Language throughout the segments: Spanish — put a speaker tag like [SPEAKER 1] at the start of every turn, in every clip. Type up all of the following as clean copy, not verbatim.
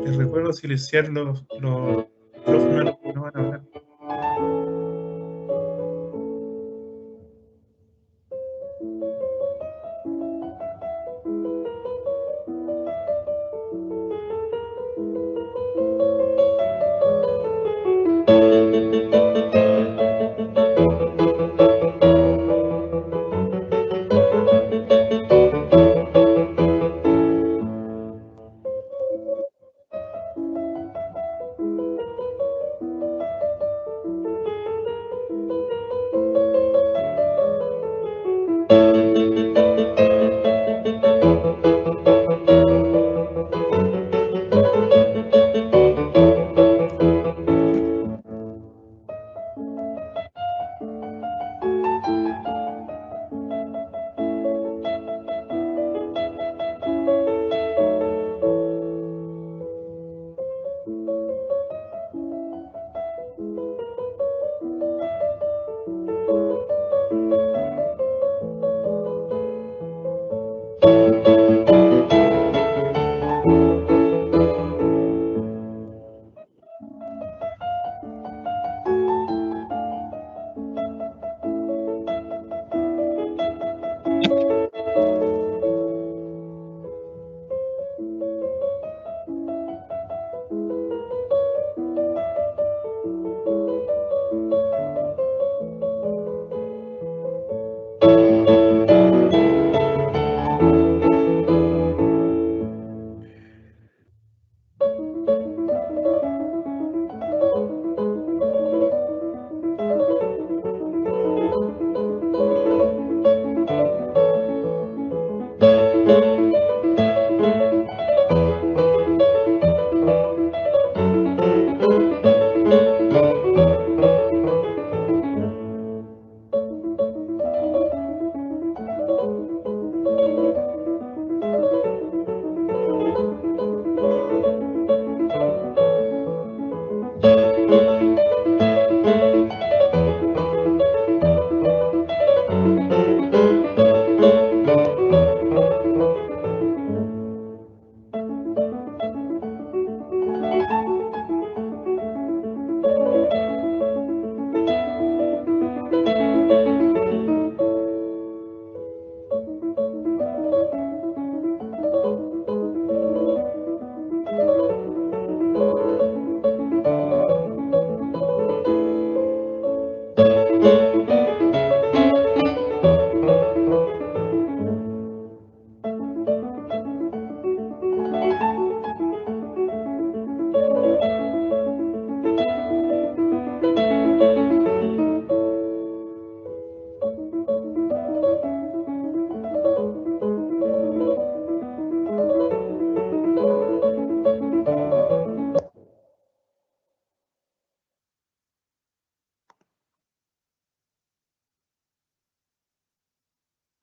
[SPEAKER 1] Les recuerdo silenciar los micrófonos a los que no van a hablar.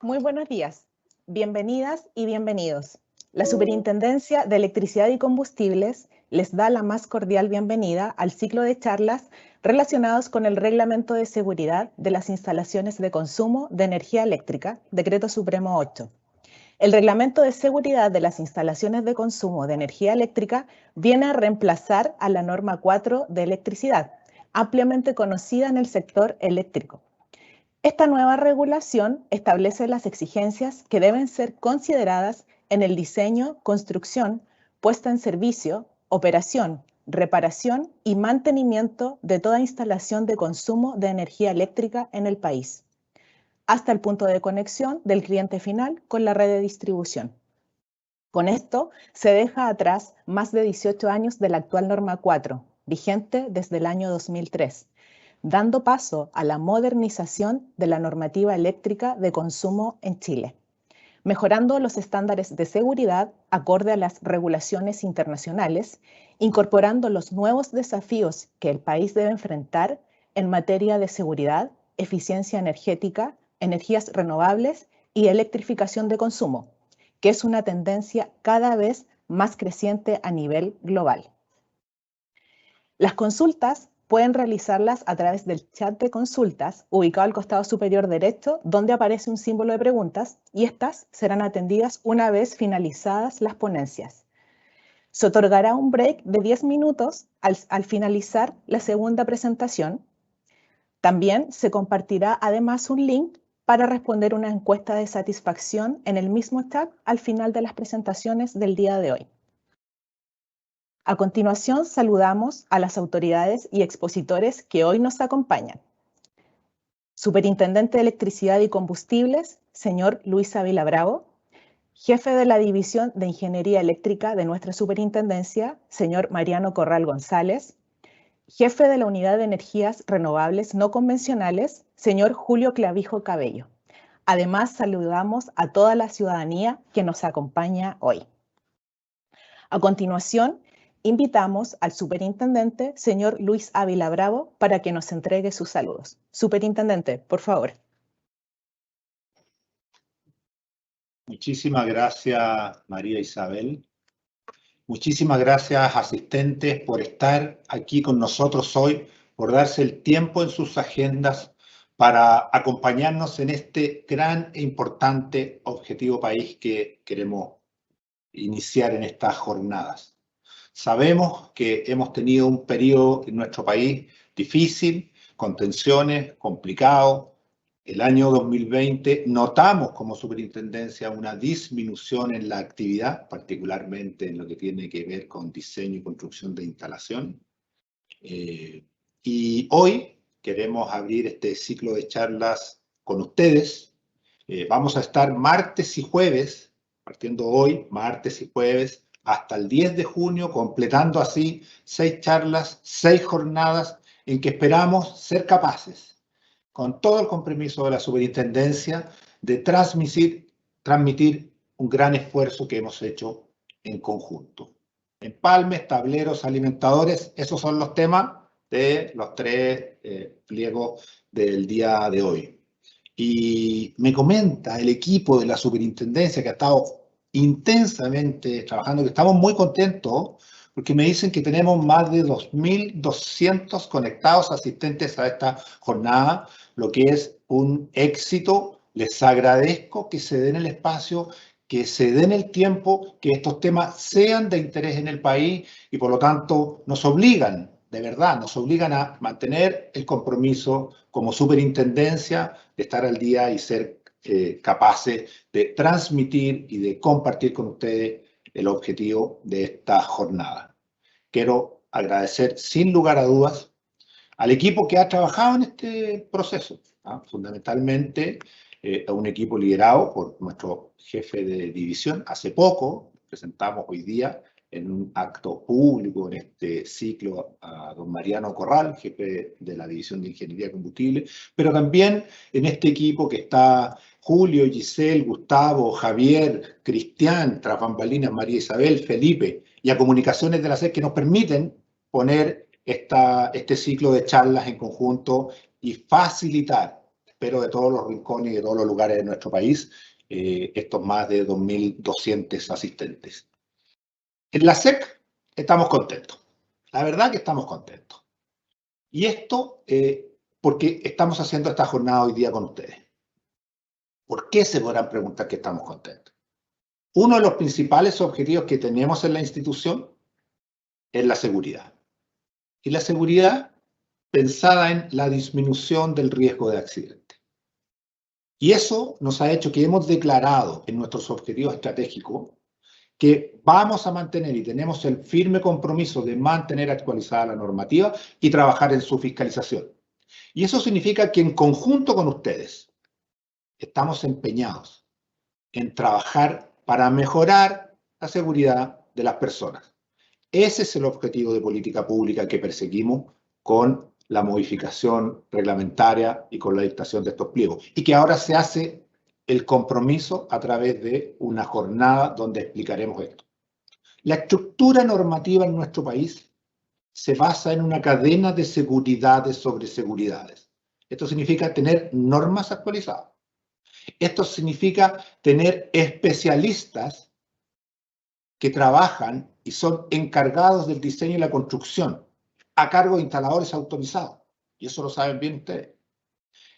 [SPEAKER 2] Muy buenos días, bienvenidas y bienvenidos. La Superintendencia de Electricidad y Combustibles les da la más cordial bienvenida al ciclo de charlas relacionados con el Reglamento de Seguridad de las Instalaciones de Consumo de Energía Eléctrica, Decreto Supremo 8. El Reglamento de Seguridad de las Instalaciones de Consumo de Energía Eléctrica viene a reemplazar a la Norma 4 de Electricidad, ampliamente conocida en el sector eléctrico. Esta nueva regulación establece las exigencias que deben ser consideradas en el diseño, construcción, puesta en servicio, operación, reparación y mantenimiento de toda instalación de consumo de energía eléctrica en el país, hasta el punto de conexión del cliente final con la red de distribución. Con esto se deja atrás más de 18 años de la actual Norma 4, vigente desde el año 2003, dando paso a la modernización de la normativa eléctrica de consumo en Chile, mejorando los estándares de seguridad acorde a las regulaciones internacionales, incorporando los nuevos desafíos que el país debe enfrentar en materia de seguridad, eficiencia energética, energías renovables y electrificación de consumo, que es una tendencia cada vez más creciente a nivel global. Las consultas pueden realizarlas a través del chat de consultas ubicado al costado superior derecho, donde aparece un símbolo de preguntas, y estas serán atendidas una vez finalizadas las ponencias. Se otorgará un break de 10 minutos al finalizar la segunda presentación. También se compartirá además un link para responder una encuesta de satisfacción en el mismo chat al final de las presentaciones del día de hoy. A continuación, saludamos a las autoridades y expositores que hoy nos acompañan. Superintendente de Electricidad y Combustibles, señor Luis Ávila Bravo. Jefe de la División de Ingeniería Eléctrica de nuestra Superintendencia, señor Mariano Corral González. Jefe de la Unidad de Energías Renovables No Convencionales, señor Julio Clavijo Cabello. Además, saludamos a toda la ciudadanía que nos acompaña hoy. A continuación, invitamos al superintendente, señor Luis Ávila Bravo, para que nos entregue sus saludos. Superintendente, por favor.
[SPEAKER 3] Muchísimas gracias, María Isabel. Muchísimas gracias, asistentes, por estar aquí con nosotros hoy, por darse el tiempo en sus agendas para acompañarnos en este gran e importante objetivo país que queremos iniciar en estas jornadas. Sabemos que hemos tenido un periodo en nuestro país difícil, con tensiones, complicado. El año 2020 notamos como superintendencia una disminución en la actividad, particularmente en lo que tiene que ver con diseño y construcción de instalación. Y hoy queremos abrir este ciclo de charlas con ustedes. Vamos a estar martes y jueves, partiendo hoy, martes y jueves, hasta el 10 de junio, completando así 6 charlas, 6 jornadas en que esperamos ser capaces, con todo el compromiso de la superintendencia, de transmitir un gran esfuerzo que hemos hecho en conjunto. Empalmes, tableros, alimentadores, esos son los temas de los 3 pliegos del día de hoy. Y me comenta el equipo de la superintendencia que ha estado intensamente trabajando, que estamos muy contentos porque me dicen que tenemos más de 2.200 conectados asistentes a esta jornada, lo que es un éxito. Les agradezco que se den el espacio, que se den el tiempo, que estos temas sean de interés en el país y por lo tanto nos obligan, de verdad, nos obligan a mantener el compromiso como superintendencia de estar al día y ser capaces de transmitir y de compartir con ustedes el objetivo de esta jornada. Quiero agradecer sin lugar a dudas al equipo que ha trabajado en este proceso, fundamentalmente a un equipo liderado por nuestro jefe de división. Hace poco presentamos hoy día en un acto público en este ciclo a don Mariano Corral, jefe de la División de Ingeniería Combustible, pero también en este equipo que está Julio, Giselle, Gustavo, Javier, Cristian, tras bambalinas, María Isabel, Felipe, y a Comunicaciones de la SED que nos permiten poner este ciclo de charlas en conjunto y facilitar, espero de todos los rincones y de todos los lugares de nuestro país, estos más de 2.200 asistentes. En la SEC estamos contentos. La verdad que estamos contentos. Y esto porque estamos haciendo esta jornada hoy día con ustedes. ¿Por qué se podrán preguntar que estamos contentos? Uno de los principales objetivos que tenemos en la institución es la seguridad. Y la seguridad pensada en la disminución del riesgo de accidente. Y eso nos ha hecho que hemos declarado en nuestros objetivos estratégicos que vamos a mantener y tenemos el firme compromiso de mantener actualizada la normativa y trabajar en su fiscalización. Y eso significa que en conjunto con ustedes estamos empeñados en trabajar para mejorar la seguridad de las personas. Ese es el objetivo de política pública que perseguimos con la modificación reglamentaria y con la dictación de estos pliegos. Y que ahora se hace el compromiso a través de una jornada donde explicaremos esto. La estructura normativa en nuestro país se basa en una cadena de seguridades sobre seguridades. Esto significa tener normas actualizadas. Esto significa tener especialistas que trabajan y son encargados del diseño y la construcción a cargo de instaladores autorizados. Y eso lo saben bien ustedes.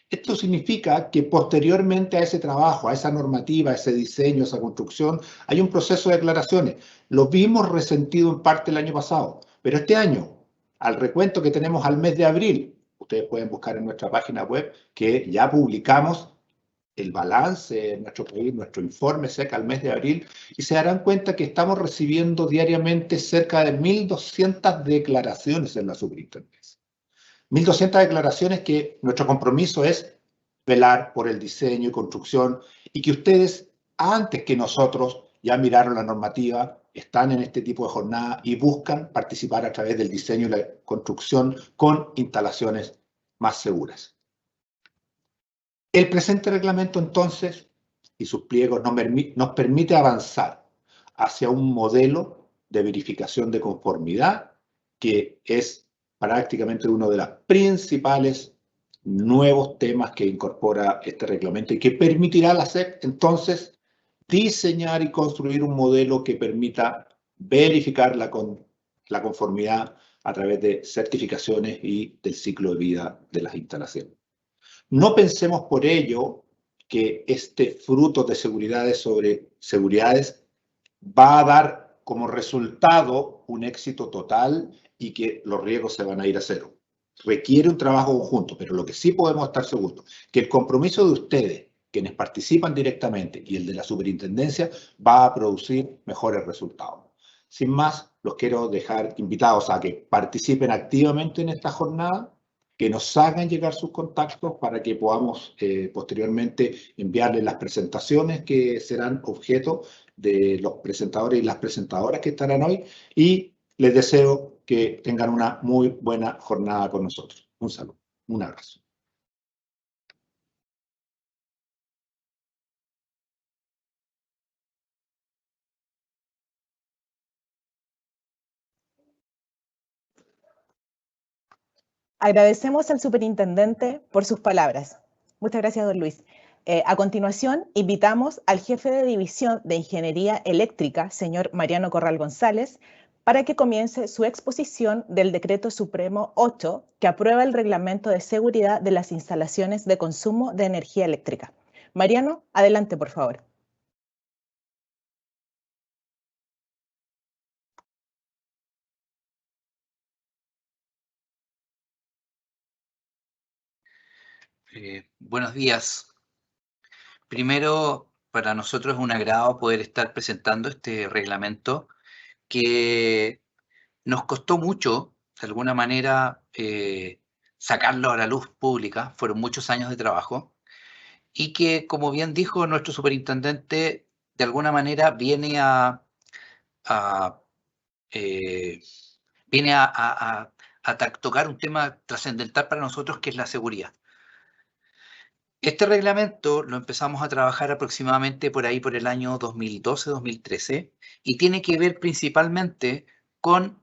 [SPEAKER 3] Esto significa que posteriormente a ese trabajo, a esa normativa, a ese diseño, a esa construcción, hay un proceso de declaraciones. Lo vimos resentido en parte el año pasado, pero este año, al recuento que tenemos al mes de abril, ustedes pueden buscar en nuestra página web que ya publicamos el balance en nuestro país, nuestro informe SEC al mes de abril, y se darán cuenta que estamos recibiendo diariamente cerca de 1.200 declaraciones en la superintendencia. 1.200 declaraciones que nuestro compromiso es velar por el diseño y construcción y que ustedes, antes que nosotros, ya miraron la normativa, están en este tipo de jornada y buscan participar a través del diseño y la construcción con instalaciones más seguras. El presente reglamento, entonces, y sus pliegos nos permite avanzar hacia un modelo de verificación de conformidad que es prácticamente uno de los principales nuevos temas que incorpora este reglamento y que permitirá a la SEC, entonces, diseñar y construir un modelo que permita verificar la conformidad a través de certificaciones y del ciclo de vida de las instalaciones. No pensemos por ello que este fruto de seguridades sobre seguridades va a dar como resultado un éxito total y que los riesgos se van a ir a cero. Requiere un trabajo conjunto, pero lo que sí podemos estar seguros, que el compromiso de ustedes, quienes participan directamente, y el de la superintendencia, va a producir mejores resultados. Sin más, los quiero dejar invitados a que participen activamente en esta jornada, que nos hagan llegar sus contactos para que podamos posteriormente enviarles las presentaciones que serán objeto de los presentadores y las presentadoras que estarán hoy, y les deseo que tengan una muy buena jornada con nosotros. Un saludo, un abrazo.
[SPEAKER 2] Agradecemos al superintendente por sus palabras. Muchas gracias, don Luis. A continuación, invitamos al jefe de División de Ingeniería Eléctrica, señor Mariano Corral González, para que comience su exposición del Decreto Supremo 8, que aprueba el Reglamento de Seguridad de las Instalaciones de Consumo de Energía Eléctrica. Mariano, adelante, por favor.
[SPEAKER 4] Buenos días. Primero, para nosotros es un agrado poder estar presentando este reglamento que nos costó mucho, de alguna manera, sacarlo a la luz pública. Fueron muchos años de trabajo y que, como bien dijo nuestro superintendente, de alguna manera viene a tocar un tema trascendental para nosotros, que es la seguridad. Este reglamento lo empezamos a trabajar aproximadamente por ahí por el año 2012-2013 y tiene que ver principalmente con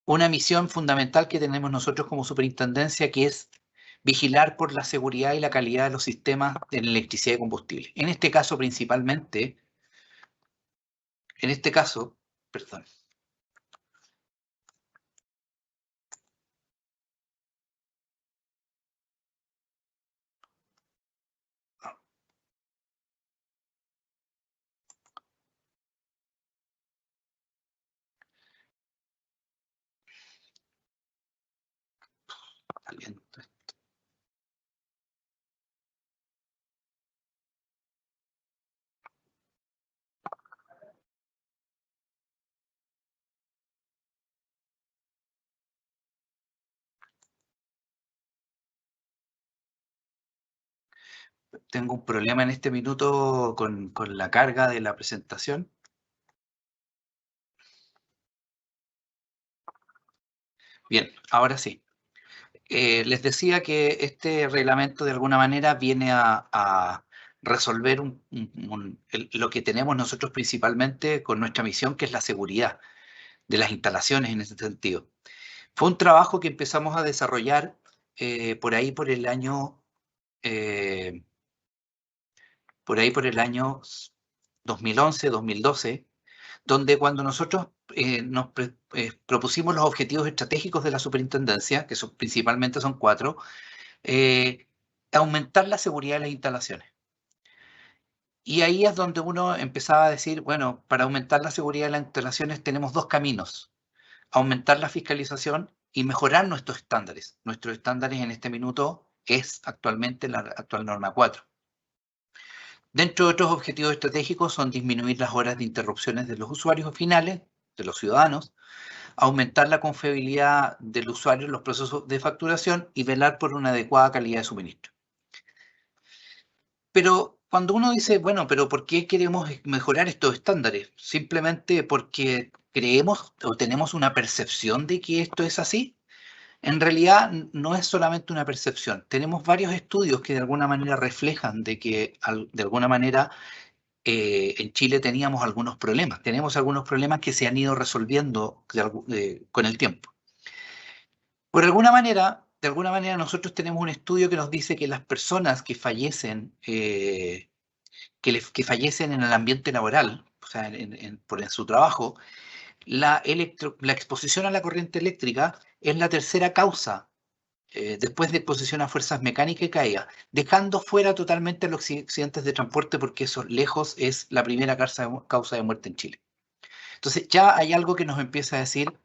[SPEAKER 4] una misión fundamental que tenemos nosotros como superintendencia, que es vigilar por la seguridad y la calidad de los sistemas de electricidad y combustible. En este caso principalmente, perdón. Aliento. Tengo un problema en este minuto con la carga de la presentación. Bien, ahora sí. Les decía que este reglamento de alguna manera viene a resolver lo que tenemos nosotros principalmente con nuestra misión, que es la seguridad de las instalaciones en ese sentido. Fue un trabajo que empezamos a desarrollar por ahí por el año 2011, 2012, donde cuando nosotros propusimos los objetivos estratégicos de la superintendencia, que principalmente son 4, aumentar la seguridad de las instalaciones. Y ahí es donde uno empezaba a decir, bueno, para aumentar la seguridad de las instalaciones tenemos 2 caminos: aumentar la fiscalización y mejorar nuestros estándares. Nuestros estándares en este minuto es actualmente la actual norma 4. Dentro de otros objetivos estratégicos son disminuir las horas de interrupciones de los usuarios finales, de los ciudadanos, aumentar la confiabilidad del usuario en los procesos de facturación y velar por una adecuada calidad de suministro. Pero cuando uno dice, bueno, pero ¿por qué queremos mejorar estos estándares? ¿Simplemente porque creemos o tenemos una percepción de que esto es así? En realidad no es solamente una percepción. Tenemos varios estudios que de alguna manera reflejan de que de alguna manera en Chile teníamos algunos problemas. Tenemos algunos problemas que se han ido resolviendo con el tiempo. De alguna manera nosotros tenemos un estudio que nos dice que las personas que fallecen, que fallecen en el ambiente laboral, o sea, por su trabajo, la exposición a la corriente eléctrica es la tercera causa después de exposición a fuerzas mecánicas y caída, dejando fuera totalmente los accidentes de transporte, porque eso lejos es la primera causa de muerte en Chile. Entonces ya hay algo que nos empieza a decir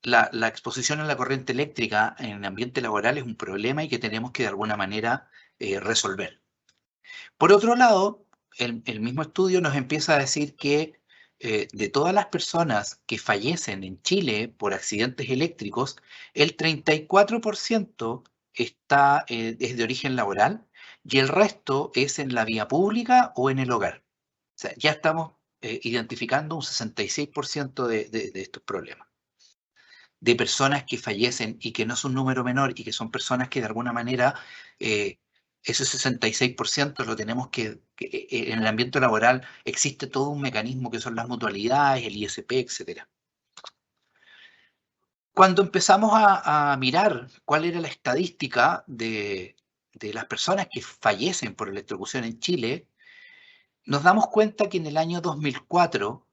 [SPEAKER 4] la exposición a la corriente eléctrica en el ambiente laboral es un problema y que tenemos que de alguna manera resolver. Por otro lado, el mismo estudio nos empieza a decir que de todas las personas que fallecen en Chile por accidentes eléctricos, el 34% es de origen laboral y el resto es en la vía pública o en el hogar. O sea, ya estamos identificando un 66% de estos problemas. De personas que fallecen y que no es un número menor y que son personas que de alguna manera ese 66% lo tenemos que en el ambiente laboral existe todo un mecanismo que son las mutualidades, el ISP, etc. Cuando empezamos a mirar cuál era la estadística de las personas que fallecen por electrocución en Chile, nos damos cuenta que en el año 2004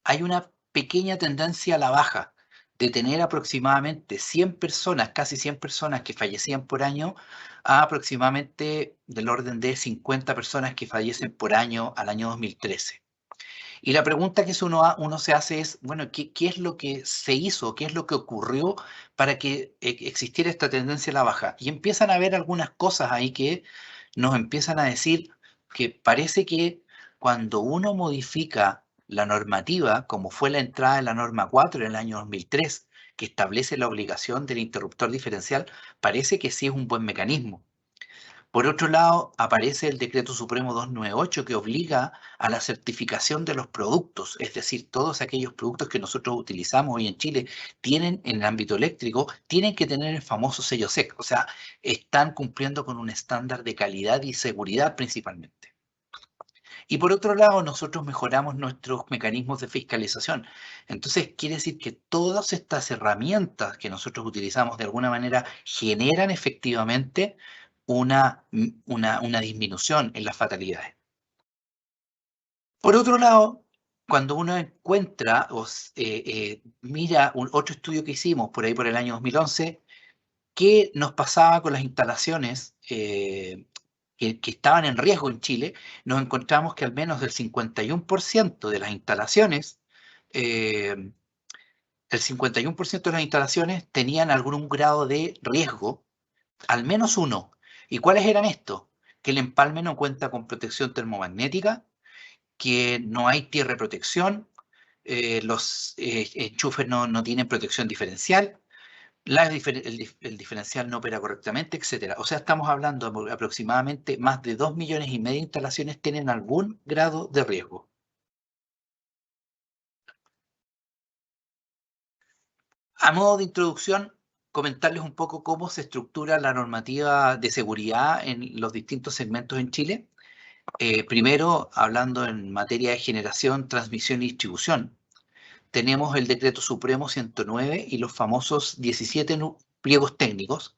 [SPEAKER 4] hay una pequeña tendencia a la baja, de tener aproximadamente 100 personas, casi 100 personas que fallecían por año, a aproximadamente del orden de 50 personas que fallecen por año al año 2013. Y la pregunta que uno se hace es, bueno, ¿qué es lo que se hizo? ¿Qué es lo que ocurrió para que existiera esta tendencia a la baja? Y empiezan a haber algunas cosas ahí que nos empiezan a decir que parece que cuando uno modifica la normativa, como fue la entrada de la norma 4 en el año 2003, que establece la obligación del interruptor diferencial, parece que sí es un buen mecanismo. Por otro lado, aparece el Decreto Supremo 298 que obliga a la certificación de los productos, es decir, todos aquellos productos que nosotros utilizamos hoy en Chile tienen en el ámbito eléctrico, tienen que tener el famoso sello SEC, o sea, están cumpliendo con un estándar de calidad y seguridad principalmente. Y por otro lado, nosotros mejoramos nuestros mecanismos de fiscalización. Entonces, quiere decir que todas estas herramientas que nosotros utilizamos de alguna manera generan efectivamente una disminución en las fatalidades. Por otro lado, cuando uno encuentra o mira otro estudio que hicimos por ahí por el año 2011, ¿qué nos pasaba con las instalaciones que estaban en riesgo en Chile? Nos encontramos que al menos del 51% de las instalaciones, el 51% de las instalaciones tenían algún grado de riesgo, al menos uno. ¿Y cuáles eran estos? Que el empalme no cuenta con protección termomagnética, que no hay tierra de protección, los enchufes no tienen protección diferencial, el diferencial no opera correctamente, etc. O sea, estamos hablando de aproximadamente más de 2,5 millones de instalaciones tienen algún grado de riesgo. A modo de introducción, comentarles un poco cómo se estructura la normativa de seguridad en los distintos segmentos en Chile. Primero, hablando en materia de generación, transmisión y distribución, tenemos el Decreto Supremo 109 y los famosos 17 pliegos técnicos,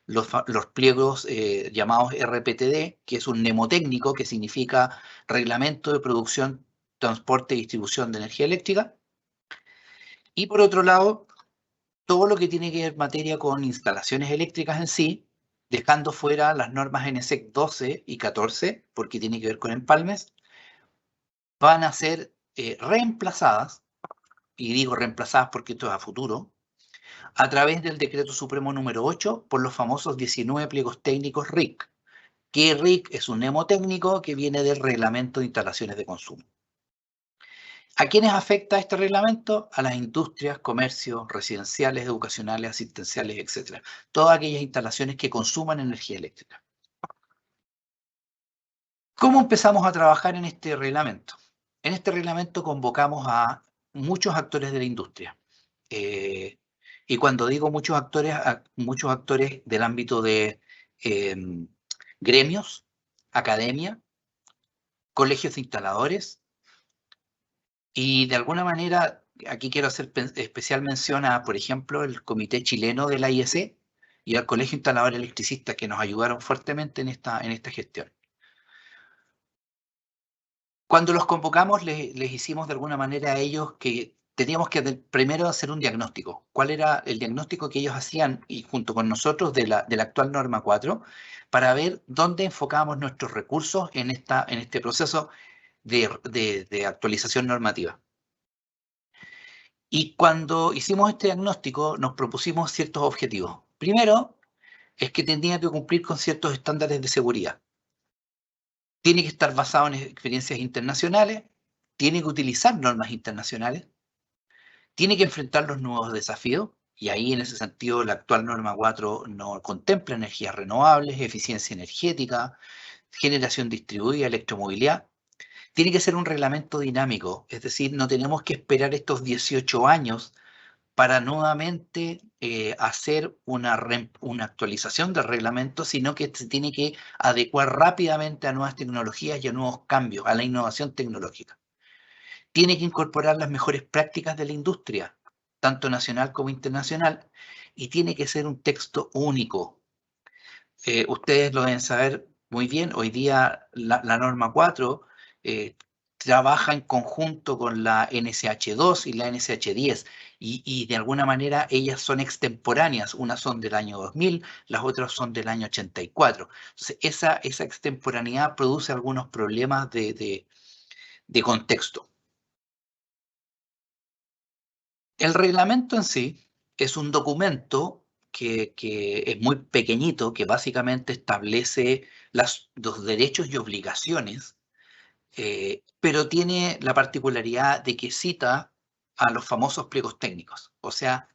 [SPEAKER 4] los pliegos llamados RPTD, que es un mnemotécnico que significa Reglamento de Producción, Transporte y Distribución de Energía Eléctrica. Y por otro lado, todo lo que tiene que ver materia con instalaciones eléctricas en sí, dejando fuera las normas NSEC 12 y 14, porque tiene que ver con empalmes, van a ser reemplazadas, y digo reemplazadas porque esto es a futuro, a través del Decreto Supremo número 8 por los famosos 19 pliegos técnicos RIC, que RIC es un mnemotécnico que viene del Reglamento de Instalaciones de Consumo. ¿A quiénes afecta este reglamento? A las industrias, comercios, residenciales, educacionales, asistenciales, etc. Todas aquellas instalaciones que consuman energía eléctrica. ¿Cómo empezamos a trabajar en este reglamento? En este reglamento convocamos a muchos actores de la industria. Y cuando digo muchos actores del ámbito de gremios, academia, colegios de instaladores, y de alguna manera, aquí quiero hacer especial mención a, por ejemplo, el Comité Chileno de la IEC y al Colegio Instalador Electricista, que nos ayudaron fuertemente en esta gestión. Cuando los convocamos, les hicimos de alguna manera a ellos que teníamos que primero hacer un diagnóstico. ¿Cuál era el diagnóstico que ellos hacían y junto con nosotros de la actual norma 4 para ver dónde enfocábamos nuestros recursos en este proceso de actualización normativa? Y cuando hicimos este diagnóstico, nos propusimos ciertos objetivos. Primero, es que tenía que cumplir con ciertos estándares de seguridad. Tiene que estar basado en experiencias internacionales, tiene que utilizar normas internacionales, tiene que enfrentar los nuevos desafíos, y ahí en ese sentido la actual norma 4 no contempla energías renovables, eficiencia energética, generación distribuida, electromovilidad. Tiene que ser un reglamento dinámico, es decir, no tenemos que esperar estos 18 años para nuevamente hacer una actualización del reglamento, sino que se tiene que adecuar rápidamente a nuevas tecnologías y a nuevos cambios, a la innovación tecnológica. Tiene que incorporar las mejores prácticas de la industria, tanto nacional como internacional, y tiene que ser un texto único. Ustedes lo deben saber muy bien, hoy día la norma 4 trabaja en conjunto con la NSH2 y la NSH10 y de alguna manera ellas son extemporáneas, unas son del año 2000, las otras son del año 84. Entonces esa extemporaneidad produce algunos problemas de contexto. El reglamento en sí es un documento que es muy pequeñito, que básicamente establece los derechos y obligaciones, pero tiene la particularidad de que cita a los famosos pliegos técnicos. O sea,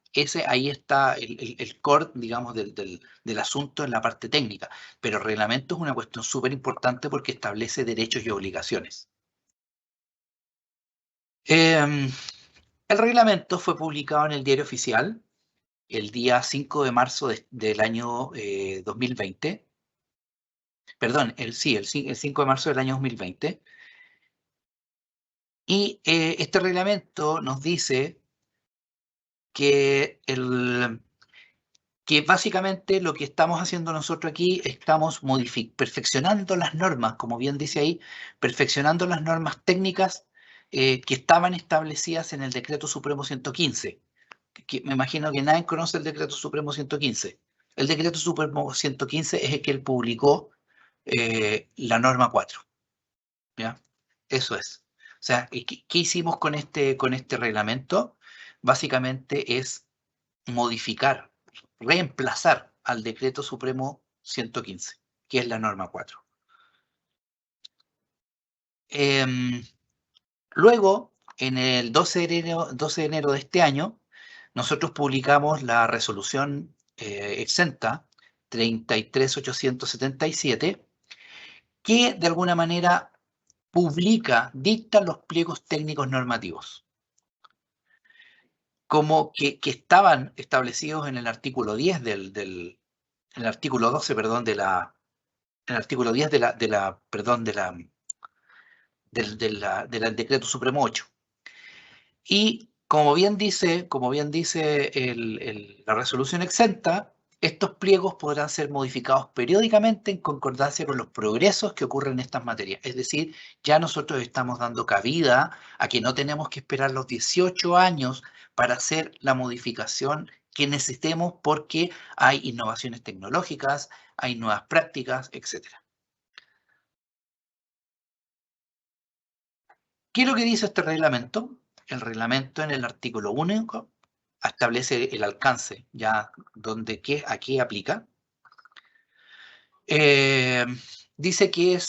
[SPEAKER 4] ahí está el core, digamos, del asunto en la parte técnica. Pero el reglamento es una cuestión súper importante porque establece derechos y obligaciones. El reglamento fue publicado en el Diario Oficial el día 5 de marzo del año 2020. Perdón, el 5 de marzo del año 2020. Y este reglamento nos dice que, que básicamente lo que estamos haciendo nosotros aquí, estamos perfeccionando las normas, como bien dice ahí, perfeccionando las normas técnicas que estaban establecidas en el Decreto Supremo 115. Que me imagino que nadie conoce el Decreto Supremo 115. El Decreto Supremo 115 es el que él publicó la norma 4. ¿Ya? Eso es. O sea, ¿qué hicimos con este reglamento? Básicamente es modificar, reemplazar al Decreto Supremo 115, que es la norma 4. Luego, en el 12 de enero de este año, nosotros publicamos la resolución exenta 33877, que de alguna manera dicta los pliegos técnicos normativos, como que estaban establecidos en el artículo 10 en el artículo 12, perdón, en el artículo 10 del Decreto Supremo 8. Y como bien dice la resolución exenta, estos pliegos podrán ser modificados periódicamente en concordancia con los progresos que ocurren en estas materias. Es decir, ya nosotros estamos dando cabida a que no tenemos que esperar los 18 años para hacer la modificación que necesitemos porque hay innovaciones tecnológicas, hay nuevas prácticas, etc. ¿Qué es lo que dice este reglamento? El reglamento en el artículo 1 establece el alcance, ya a qué aplica. Dice que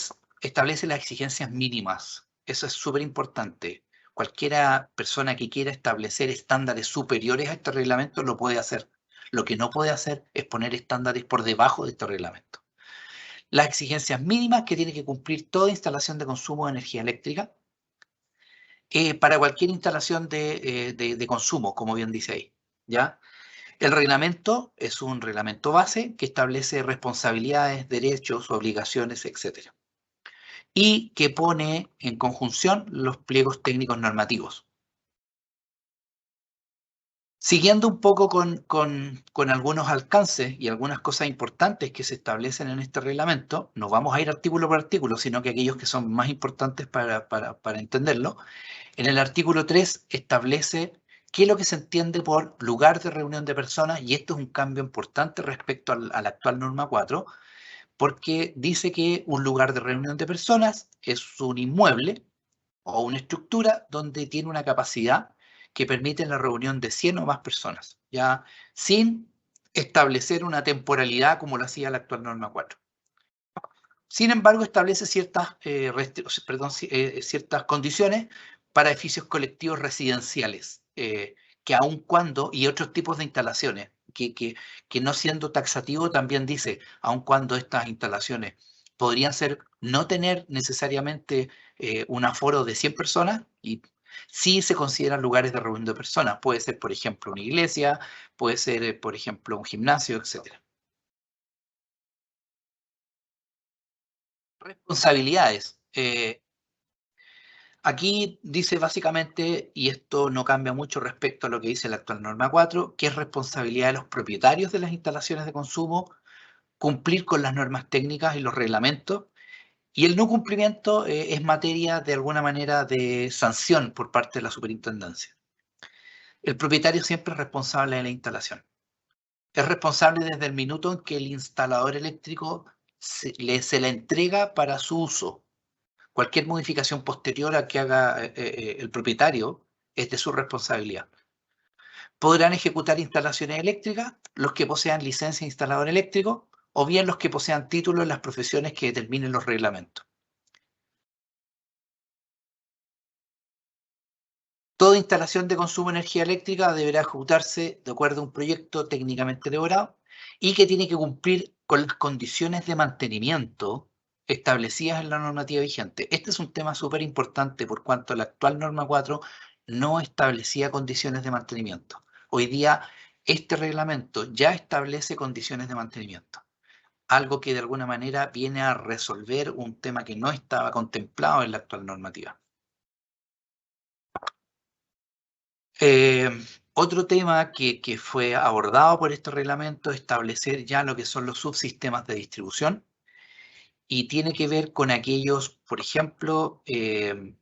[SPEAKER 4] establece las exigencias mínimas. Eso es súper importante. Cualquiera persona que quiera establecer estándares superiores a este reglamento lo puede hacer. Lo que no puede hacer es poner estándares por debajo de este reglamento. Las exigencias mínimas que tiene que cumplir toda instalación de consumo de energía eléctrica, para cualquier instalación de consumo, como bien dice ahí, ¿ya? El reglamento es un reglamento base que establece responsabilidades, derechos, obligaciones, etc. Y que pone en conjunción los pliegos técnicos normativos. Siguiendo un poco con algunos alcances y algunas cosas importantes que se establecen en este reglamento, no vamos a ir artículo por artículo, sino que aquellos que son más importantes para entenderlo. En el artículo 3 establece qué es lo que se entiende por lugar de reunión de personas, y esto es un cambio importante respecto a la actual norma 4, porque dice que un lugar de reunión de personas es un inmueble o una estructura donde tiene una capacidad que permite la reunión de 100 o más personas, ya sin establecer una temporalidad como lo hacía la actual norma 4. Sin embargo, establece ciertas condiciones para edificios colectivos residenciales, que aun cuando, y otros tipos de instalaciones, que no siendo taxativo también dice, aun cuando estas instalaciones podrían no tener necesariamente un aforo de 100 personas, y sí se consideran lugares de reunión de personas. Puede ser, por ejemplo, una iglesia, puede ser, por ejemplo, un gimnasio, etc. Responsabilidades. Aquí dice básicamente, y esto no cambia mucho respecto a lo que dice la actual norma 4, que es responsabilidad de los propietarios de las instalaciones de consumo cumplir con las normas técnicas y los reglamentos, y el no cumplimiento es materia de alguna manera de sanción por parte de la superintendencia. El propietario siempre es responsable de la instalación. Es responsable desde el minuto en que el instalador eléctrico se le entrega para su uso. Cualquier modificación posterior a que haga el propietario es de su responsabilidad. Podrán ejecutar instalaciones eléctricas los que posean licencia de instalador eléctrico o bien los que posean título en las profesiones que determinen los reglamentos. Toda instalación de consumo de energía eléctrica deberá ejecutarse de acuerdo a un proyecto técnicamente elaborado y que tiene que cumplir con las condiciones de mantenimiento establecidas en la normativa vigente. Este es un tema súper importante por cuanto la actual norma 4 no establecía condiciones de mantenimiento. Hoy día este reglamento ya establece condiciones de mantenimiento, algo que de alguna manera viene a resolver un tema que no estaba contemplado en la actual normativa. Otro tema que fue abordado por este reglamento es establecer ya lo que son los subsistemas de distribución y tiene que ver con aquellos, por ejemplo,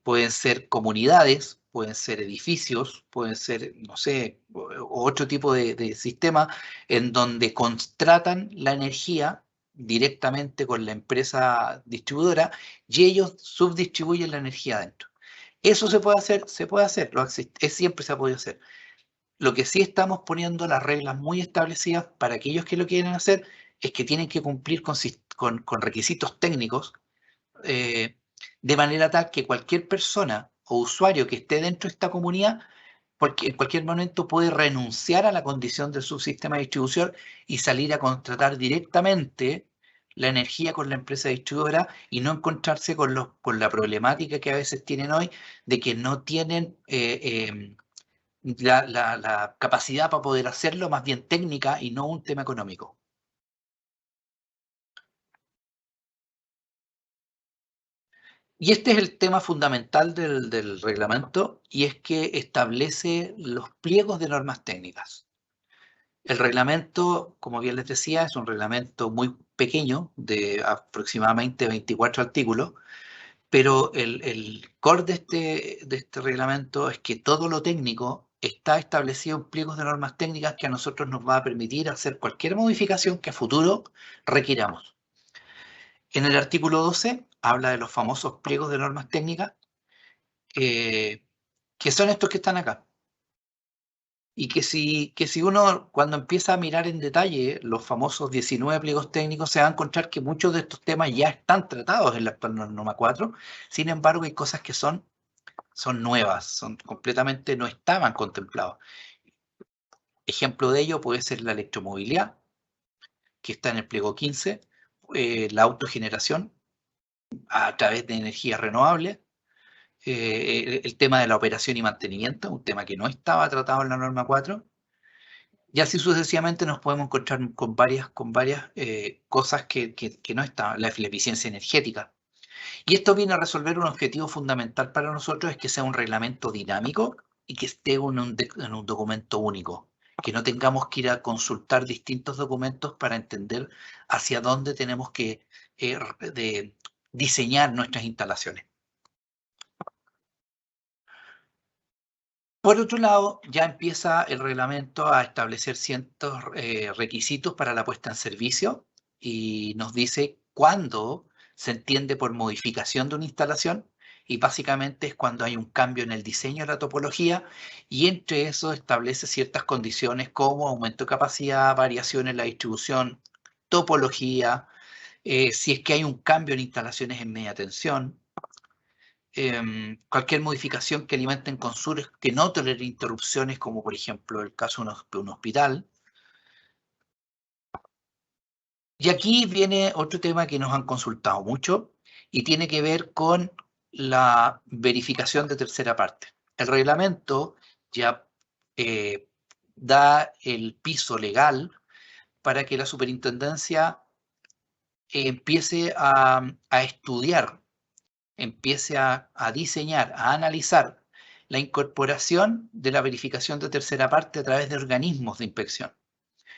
[SPEAKER 4] pueden ser comunidades, pueden ser edificios, pueden ser, no sé, otro tipo de sistema en donde contratan la energía directamente con la empresa distribuidora y ellos subdistribuyen la energía adentro. Eso se puede hacer, siempre se ha podido hacer. Lo que sí estamos poniendo las reglas muy establecidas para aquellos que lo quieren hacer es que tienen que cumplir con requisitos técnicos de manera tal que cualquier persona o usuario que esté dentro de esta comunidad, porque en cualquier momento puede renunciar a la condición de subsistema de distribución y salir a contratar directamente la energía con la empresa distribuidora y no encontrarse con la problemática que a veces tienen hoy de que no tienen la capacidad para poder hacerlo, más bien técnica y no un tema económico. Y este es el tema fundamental del reglamento, y es que establece los pliegos de normas técnicas. El reglamento, como bien les decía, es un reglamento muy pequeño, de aproximadamente 24 artículos, pero el core de este reglamento es que todo lo técnico está establecido en pliegos de normas técnicas que a nosotros nos va a permitir hacer cualquier modificación que a futuro requiramos. En el artículo 12 habla de los famosos pliegos de normas técnicas, que son estos que están acá. Y que si uno, cuando empieza a mirar en detalle los famosos 19 pliegos técnicos, se va a encontrar que muchos de estos temas ya están tratados en la actual norma 4. Sin embargo, hay cosas que son nuevas, completamente no estaban contemplados. Ejemplo de ello puede ser la electromovilidad, que está en el pliego 15, la autogeneración a través de energías renovables, el tema de la operación y mantenimiento, un tema que no estaba tratado en la norma 4, y así sucesivamente nos podemos encontrar con varias cosas que no estaban, la eficiencia energética. Y esto viene a resolver un objetivo fundamental para nosotros, es que sea un reglamento dinámico y que esté en un documento único, que no tengamos que ir a consultar distintos documentos para entender hacia dónde tenemos que diseñar nuestras instalaciones. Por otro lado, ya empieza el reglamento a establecer ciertos requisitos para la puesta en servicio y nos dice cuándo se entiende por modificación de una instalación, y básicamente es cuando hay un cambio en el diseño de la topología, y entre eso establece ciertas condiciones como aumento de capacidad, variación en la distribución, topología, si es que hay un cambio en instalaciones en media tensión, cualquier modificación que alimenten consumos que no toleren interrupciones, como por ejemplo el caso de un hospital. Y aquí viene otro tema que nos han consultado mucho y tiene que ver con la verificación de tercera parte. El reglamento ya da el piso legal para que la superintendencia empiece a estudiar, empiece a diseñar, a analizar la incorporación de la verificación de tercera parte a través de organismos de inspección.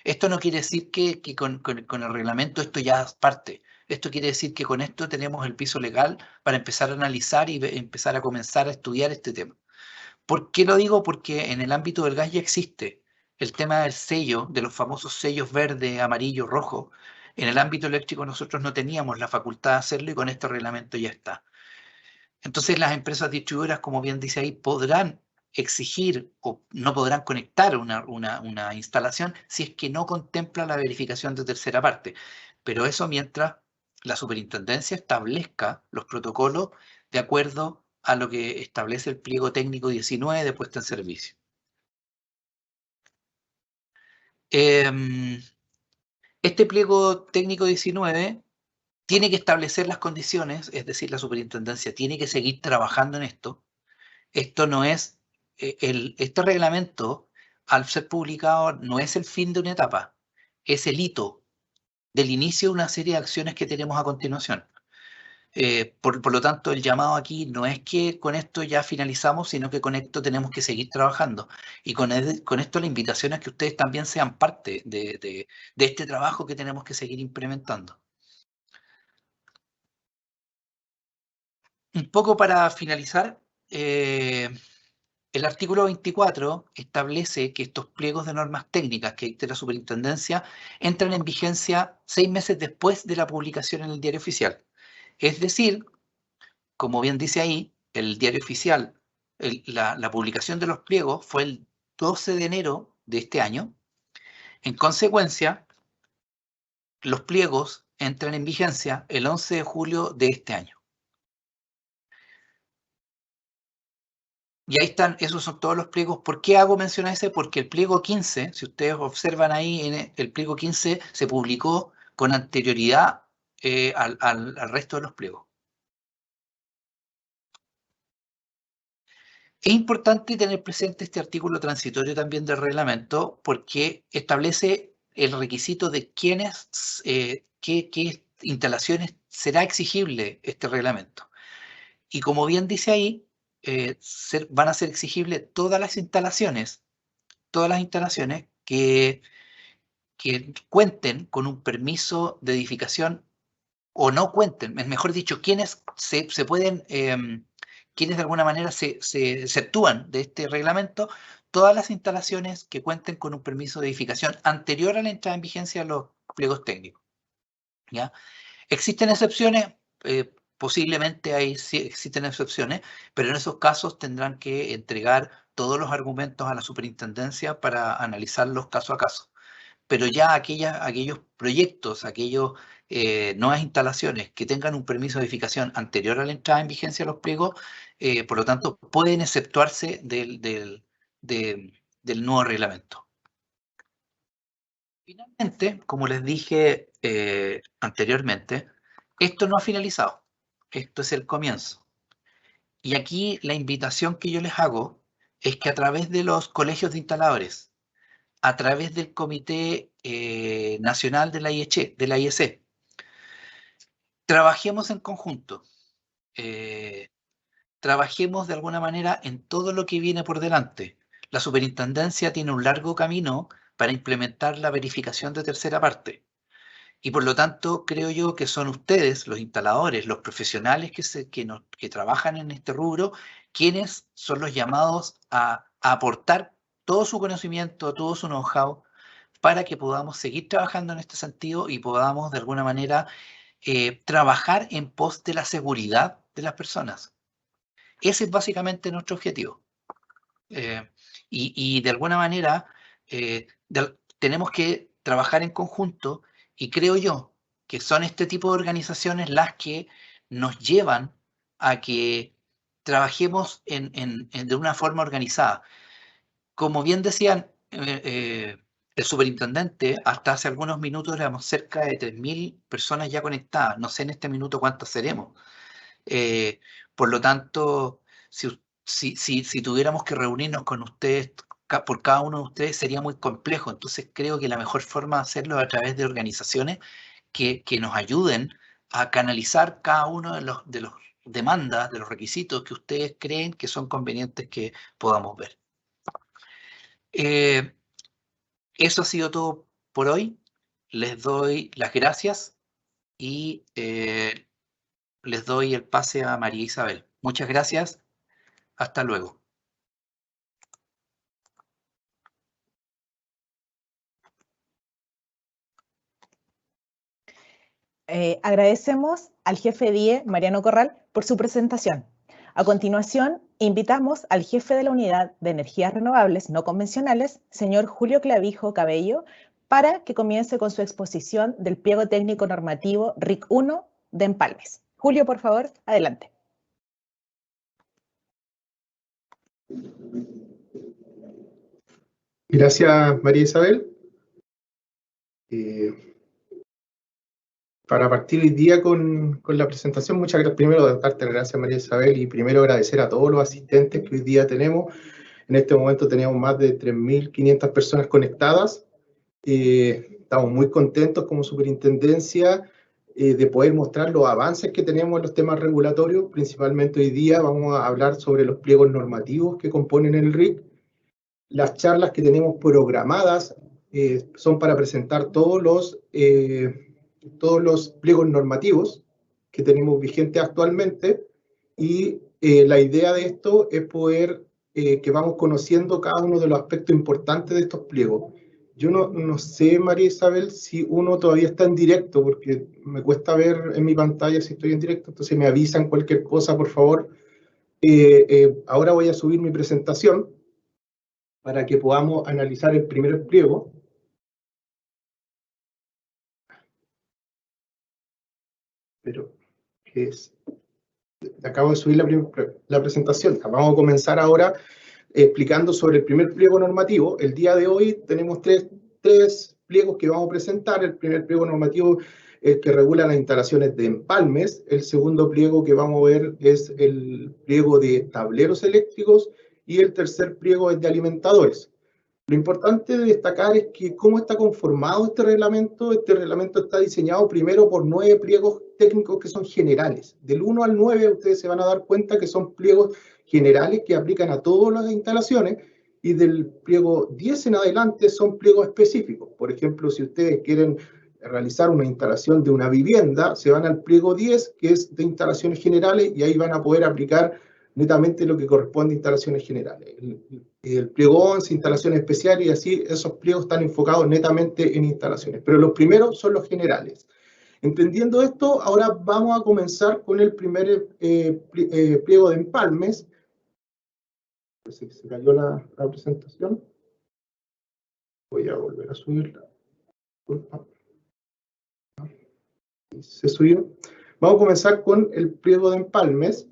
[SPEAKER 4] Esto no quiere decir que con el reglamento esto ya es parte. Esto quiere decir que con esto tenemos el piso legal para empezar a analizar y empezar a comenzar a estudiar este tema. ¿Por qué lo digo? Porque en el ámbito del gas ya existe el tema del sello, de los famosos sellos verde, amarillo, rojo. En el ámbito eléctrico nosotros no teníamos la facultad de hacerlo y con este reglamento ya está. Entonces las empresas distribuidoras, como bien dice ahí, podrán exigir o no podrán conectar una instalación si es que no contempla la verificación de tercera parte. Pero eso mientras la superintendencia establezca los protocolos de acuerdo a lo que establece el pliego técnico 19 de puesta en servicio. Este pliego técnico 19 tiene que establecer las condiciones, es decir, la superintendencia tiene que seguir trabajando en esto. Esto no es, este reglamento, al ser publicado, no es el fin de una etapa, es el hito del inicio de una serie de acciones que tenemos a continuación. Por lo tanto, el llamado aquí no es que con esto ya finalizamos, sino que con esto tenemos que seguir trabajando. Y con esto la invitación es que ustedes también sean parte de este trabajo que tenemos que seguir implementando. Un poco para finalizar, el artículo 24 establece que estos pliegos de normas técnicas que dicte la superintendencia entran en vigencia 6 meses después de la publicación en el Diario Oficial. Es decir, como bien dice ahí, el Diario Oficial, la publicación de los pliegos fue el 12 de enero de este año. En consecuencia, los pliegos entran en vigencia el 11 de julio de este año. Y ahí están, esos son todos los pliegos. ¿Por qué hago mención a ese? Porque el pliego 15, si ustedes observan ahí, en el pliego 15 se publicó con anterioridad al resto de los pliegos. Es importante tener presente este artículo transitorio también del reglamento porque establece el requisito de quiénes, qué instalaciones será exigible este reglamento. Y como bien dice ahí, van a ser exigibles todas las instalaciones que cuenten con un permiso de edificación o no cuenten, mejor dicho, quienes se pueden, quienes de alguna manera se exceptúan de este reglamento, todas las instalaciones que cuenten con un permiso de edificación anterior a la entrada en vigencia de los pliegos técnicos. ¿Ya? ¿Existen excepciones? Posiblemente sí existen excepciones, pero en esos casos tendrán que entregar todos los argumentos a la superintendencia para analizarlos caso a caso. Pero ya aquellos proyectos, nuevas instalaciones que tengan un permiso de edificación anterior a la entrada en vigencia de los pliegos, por lo tanto, pueden exceptuarse del nuevo reglamento. Finalmente, como les dije anteriormente, esto no ha finalizado. Esto es el comienzo. Y aquí la invitación que yo les hago es que a través de los colegios de instaladores, a través del Comité Nacional de la IEC, trabajemos en conjunto. Trabajemos de alguna manera en todo lo que viene por delante. La superintendencia tiene un largo camino para implementar la verificación de tercera parte. Y por lo tanto, creo yo que son ustedes, los instaladores, los profesionales que trabajan en este rubro, quienes son los llamados a aportar todo su conocimiento, todo su know-how, para que podamos seguir trabajando en este sentido y podamos de alguna manera trabajar en pos de la seguridad de las personas. Ese es básicamente nuestro objetivo. Y de alguna manera tenemos que trabajar en conjunto y creo yo que son este tipo de organizaciones las que nos llevan a que trabajemos de una forma organizada. Como bien decían el superintendente, hasta hace algunos minutos éramos cerca de 3.000 personas ya conectadas. No sé en este minuto cuántos seremos. Por lo tanto, si tuviéramos que reunirnos con ustedes, por cada uno de ustedes, sería muy complejo. Entonces creo que la mejor forma de hacerlo es a través de organizaciones que nos ayuden a canalizar cada uno de los demandas, de los requisitos que ustedes creen que son convenientes que podamos ver. Eso ha sido todo por hoy. Les doy las gracias y les doy el pase a María Isabel. Muchas gracias. Hasta luego.
[SPEAKER 2] Agradecemos al jefe DIE, Mariano Corral, por su presentación. A continuación, invitamos al jefe de la Unidad de Energías Renovables No Convencionales, señor Julio Clavijo Cabello, para que comience con su exposición del pliego técnico normativo RIC 1 de Empalmes. Julio, por favor, adelante.
[SPEAKER 5] Gracias, María Isabel. Para partir hoy día con la presentación, muchas gracias. Primero, darte las gracias, María Isabel, y primero agradecer a todos los asistentes que hoy día tenemos. En este momento tenemos más de 3.500 personas conectadas. Estamos muy contentos como superintendencia de poder mostrar los avances que tenemos en los temas regulatorios. Principalmente hoy día vamos a hablar sobre los pliegos normativos que componen el RIC. Las charlas que tenemos programadas son para presentar todos los pliegos normativos que tenemos vigentes actualmente, y la idea de esto es poder que vamos conociendo cada uno de los aspectos importantes de estos pliegos. Yo no sé, María Isabel, si uno todavía está en directo, porque me cuesta ver en mi pantalla si estoy en directo, entonces me avisan cualquier cosa, por favor. Ahora voy a subir mi presentación para que podamos analizar el primer pliego. Pero, ¿qué es? Acabo de subir la presentación. Vamos a comenzar ahora explicando sobre el primer pliego normativo. El día de hoy tenemos tres pliegos que vamos a presentar. El primer pliego normativo es que regula las instalaciones de empalmes. El segundo pliego que vamos a ver es el pliego de tableros eléctricos, y el tercer pliego es de alimentadores. Lo importante de destacar es que cómo está conformado este reglamento. Este reglamento está diseñado primero por 9 pliegos técnicos que son generales. Del 1 al 9 ustedes se van a dar cuenta que son pliegos generales que aplican a todas las instalaciones, y del pliego 10 en adelante son pliegos específicos. Por ejemplo, si ustedes quieren realizar una instalación de una vivienda, se van al pliego 10, que es de instalaciones generales, y ahí van a poder aplicar netamente lo que corresponde a instalaciones generales. El pliego 11, instalaciones especiales, y así esos pliegos están enfocados netamente en instalaciones. Pero los primeros son los generales. Entendiendo esto, ahora vamos a comenzar con el primer pliego de empalmes. Se cayó la presentación. Voy a volver a subirla. Se subió. Vamos a comenzar con el pliego de empalmes.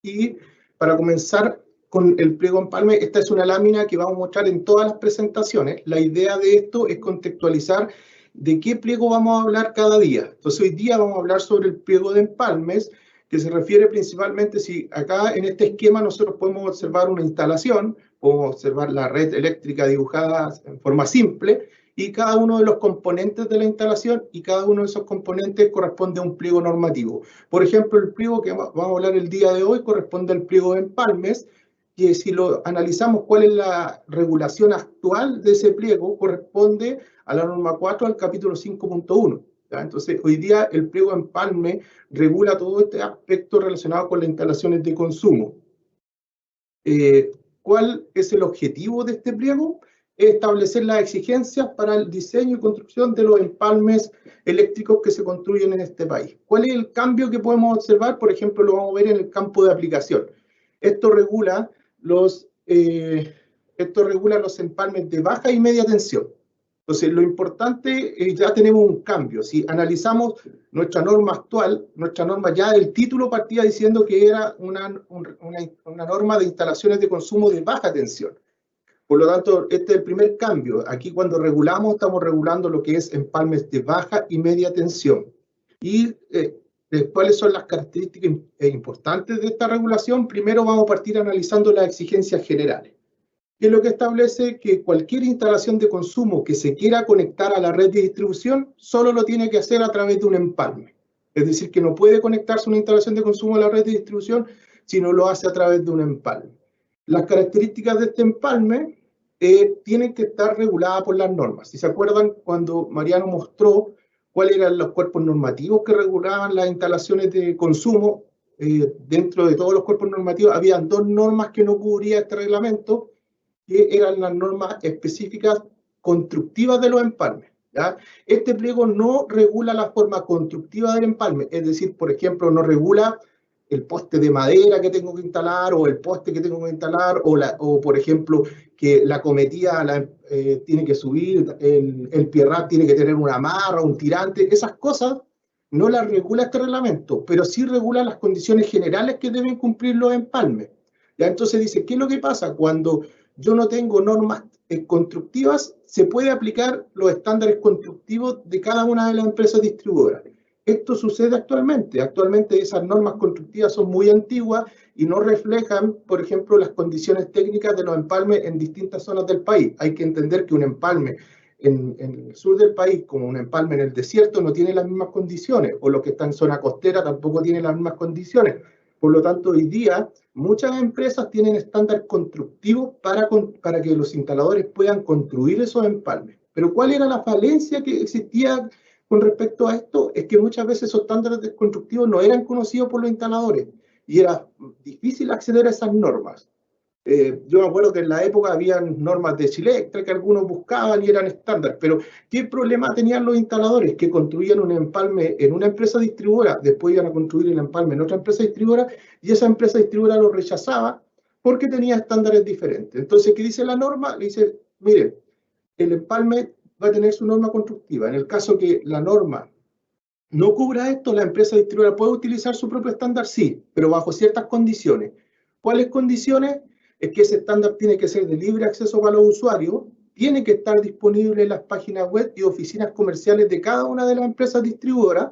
[SPEAKER 5] Y para comenzar con el pliego de empalme, esta es una lámina que vamos a mostrar en todas las presentaciones. La idea de esto es contextualizar de qué pliego vamos a hablar cada día. Entonces hoy día vamos a hablar sobre el pliego de empalmes, que se refiere principalmente, si acá en este esquema nosotros podemos observar una instalación, podemos observar la red eléctrica dibujada en forma simple, y cada uno de los componentes de la instalación, y cada uno de esos componentes corresponde a un pliego normativo. Por ejemplo, el pliego que vamos a hablar el día de hoy corresponde al pliego de empalmes, que si lo analizamos cuál es la regulación actual de ese pliego, corresponde a la norma 4 al capítulo 5.1. Entonces, hoy día el pliego de empalme regula todo este aspecto relacionado con las instalaciones de consumo. ¿Cuál es el objetivo de este pliego? Es establecer las exigencias para el diseño y construcción de los empalmes eléctricos que se construyen en este país. ¿Cuál es el cambio que podemos observar? Por ejemplo, lo vamos a ver en el campo de aplicación. Esto regula los empalmes de baja y media tensión. Entonces, lo importante es ya tenemos un cambio. Si analizamos nuestra norma actual, nuestra norma ya del título partía diciendo que era una norma de instalaciones de consumo de baja tensión. Por lo tanto, este es el primer cambio. Aquí cuando regulamos, estamos regulando lo que es empalmes de baja y media tensión. Y ¿cuáles son las características importantes de esta regulación? Primero vamos a partir analizando las exigencias generales, que es lo que establece que cualquier instalación de consumo que se quiera conectar a la red de distribución solo lo tiene que hacer a través de un empalme. Es decir, que no puede conectarse una instalación de consumo a la red de distribución si no lo hace a través de un empalme. Las características de este empalme tienen que estar reguladas por las normas. Si se acuerdan, cuando Mariano mostró cuáles eran los cuerpos normativos que regulaban las instalaciones de consumo, dentro de todos los cuerpos normativos habían 2 normas que no cubría este reglamento, que eran las normas específicas constructivas de los empalmes, ¿ya? Este pliego no regula la forma constructiva del empalme, es decir, por ejemplo, no regula el poste de madera que tengo que instalar, o el poste que tengo que instalar, o por ejemplo, que la cometida tiene que subir, el pierrat tiene que tener una amarra, un tirante. Esas cosas no las regula este reglamento, pero sí regula las condiciones generales que deben cumplir los empalmes. ¿Ya? Entonces dice, ¿qué es lo que pasa? Cuando yo no tengo normas constructivas, se puede aplicar los estándares constructivos de cada una de las empresas distribuidoras. Esto sucede actualmente. Actualmente esas normas constructivas son muy antiguas y no reflejan, por ejemplo, las condiciones técnicas de los empalmes en distintas zonas del país. Hay que entender que un empalme en el sur del país, como un empalme en el desierto, no tiene las mismas condiciones, o los que están en zona costera tampoco tienen las mismas condiciones. Por lo tanto, hoy día muchas empresas tienen estándares constructivos para que los instaladores puedan construir esos empalmes. Pero ¿cuál era la falencia que existía con respecto a esto? Es que muchas veces esos estándares constructivos no eran conocidos por los instaladores y era difícil acceder a esas normas. Yo me acuerdo que en la época habían normas de Silectra que algunos buscaban y eran estándar, pero ¿qué problema tenían los instaladores? Que construían un empalme en una empresa distribuidora, después iban a construir el empalme en otra empresa distribuidora y esa empresa distribuidora lo rechazaba porque tenía estándares diferentes. Entonces, ¿qué dice la norma? Le dice, miren, el empalme va a tener su norma constructiva. En el caso que la norma no cubra esto, la empresa distribuidora puede utilizar su propio estándar, sí, pero bajo ciertas condiciones. ¿Cuáles condiciones? Es que ese estándar tiene que ser de libre acceso para los usuarios, tiene que estar disponible en las páginas web y oficinas comerciales de cada una de las empresas distribuidoras,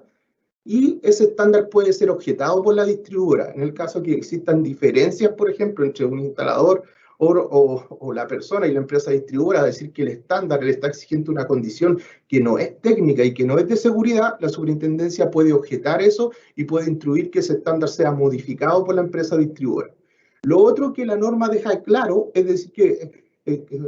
[SPEAKER 5] y ese estándar puede ser objetado por la distribuidora. En el caso que existan diferencias, por ejemplo, entre un instalador o la persona y la empresa distribuidora, decir que el estándar le está exigiendo una condición que no es técnica y que no es de seguridad, la superintendencia puede objetar eso y puede instruir que ese estándar sea modificado por la empresa distribuidora. Lo otro que la norma deja claro, es decir, que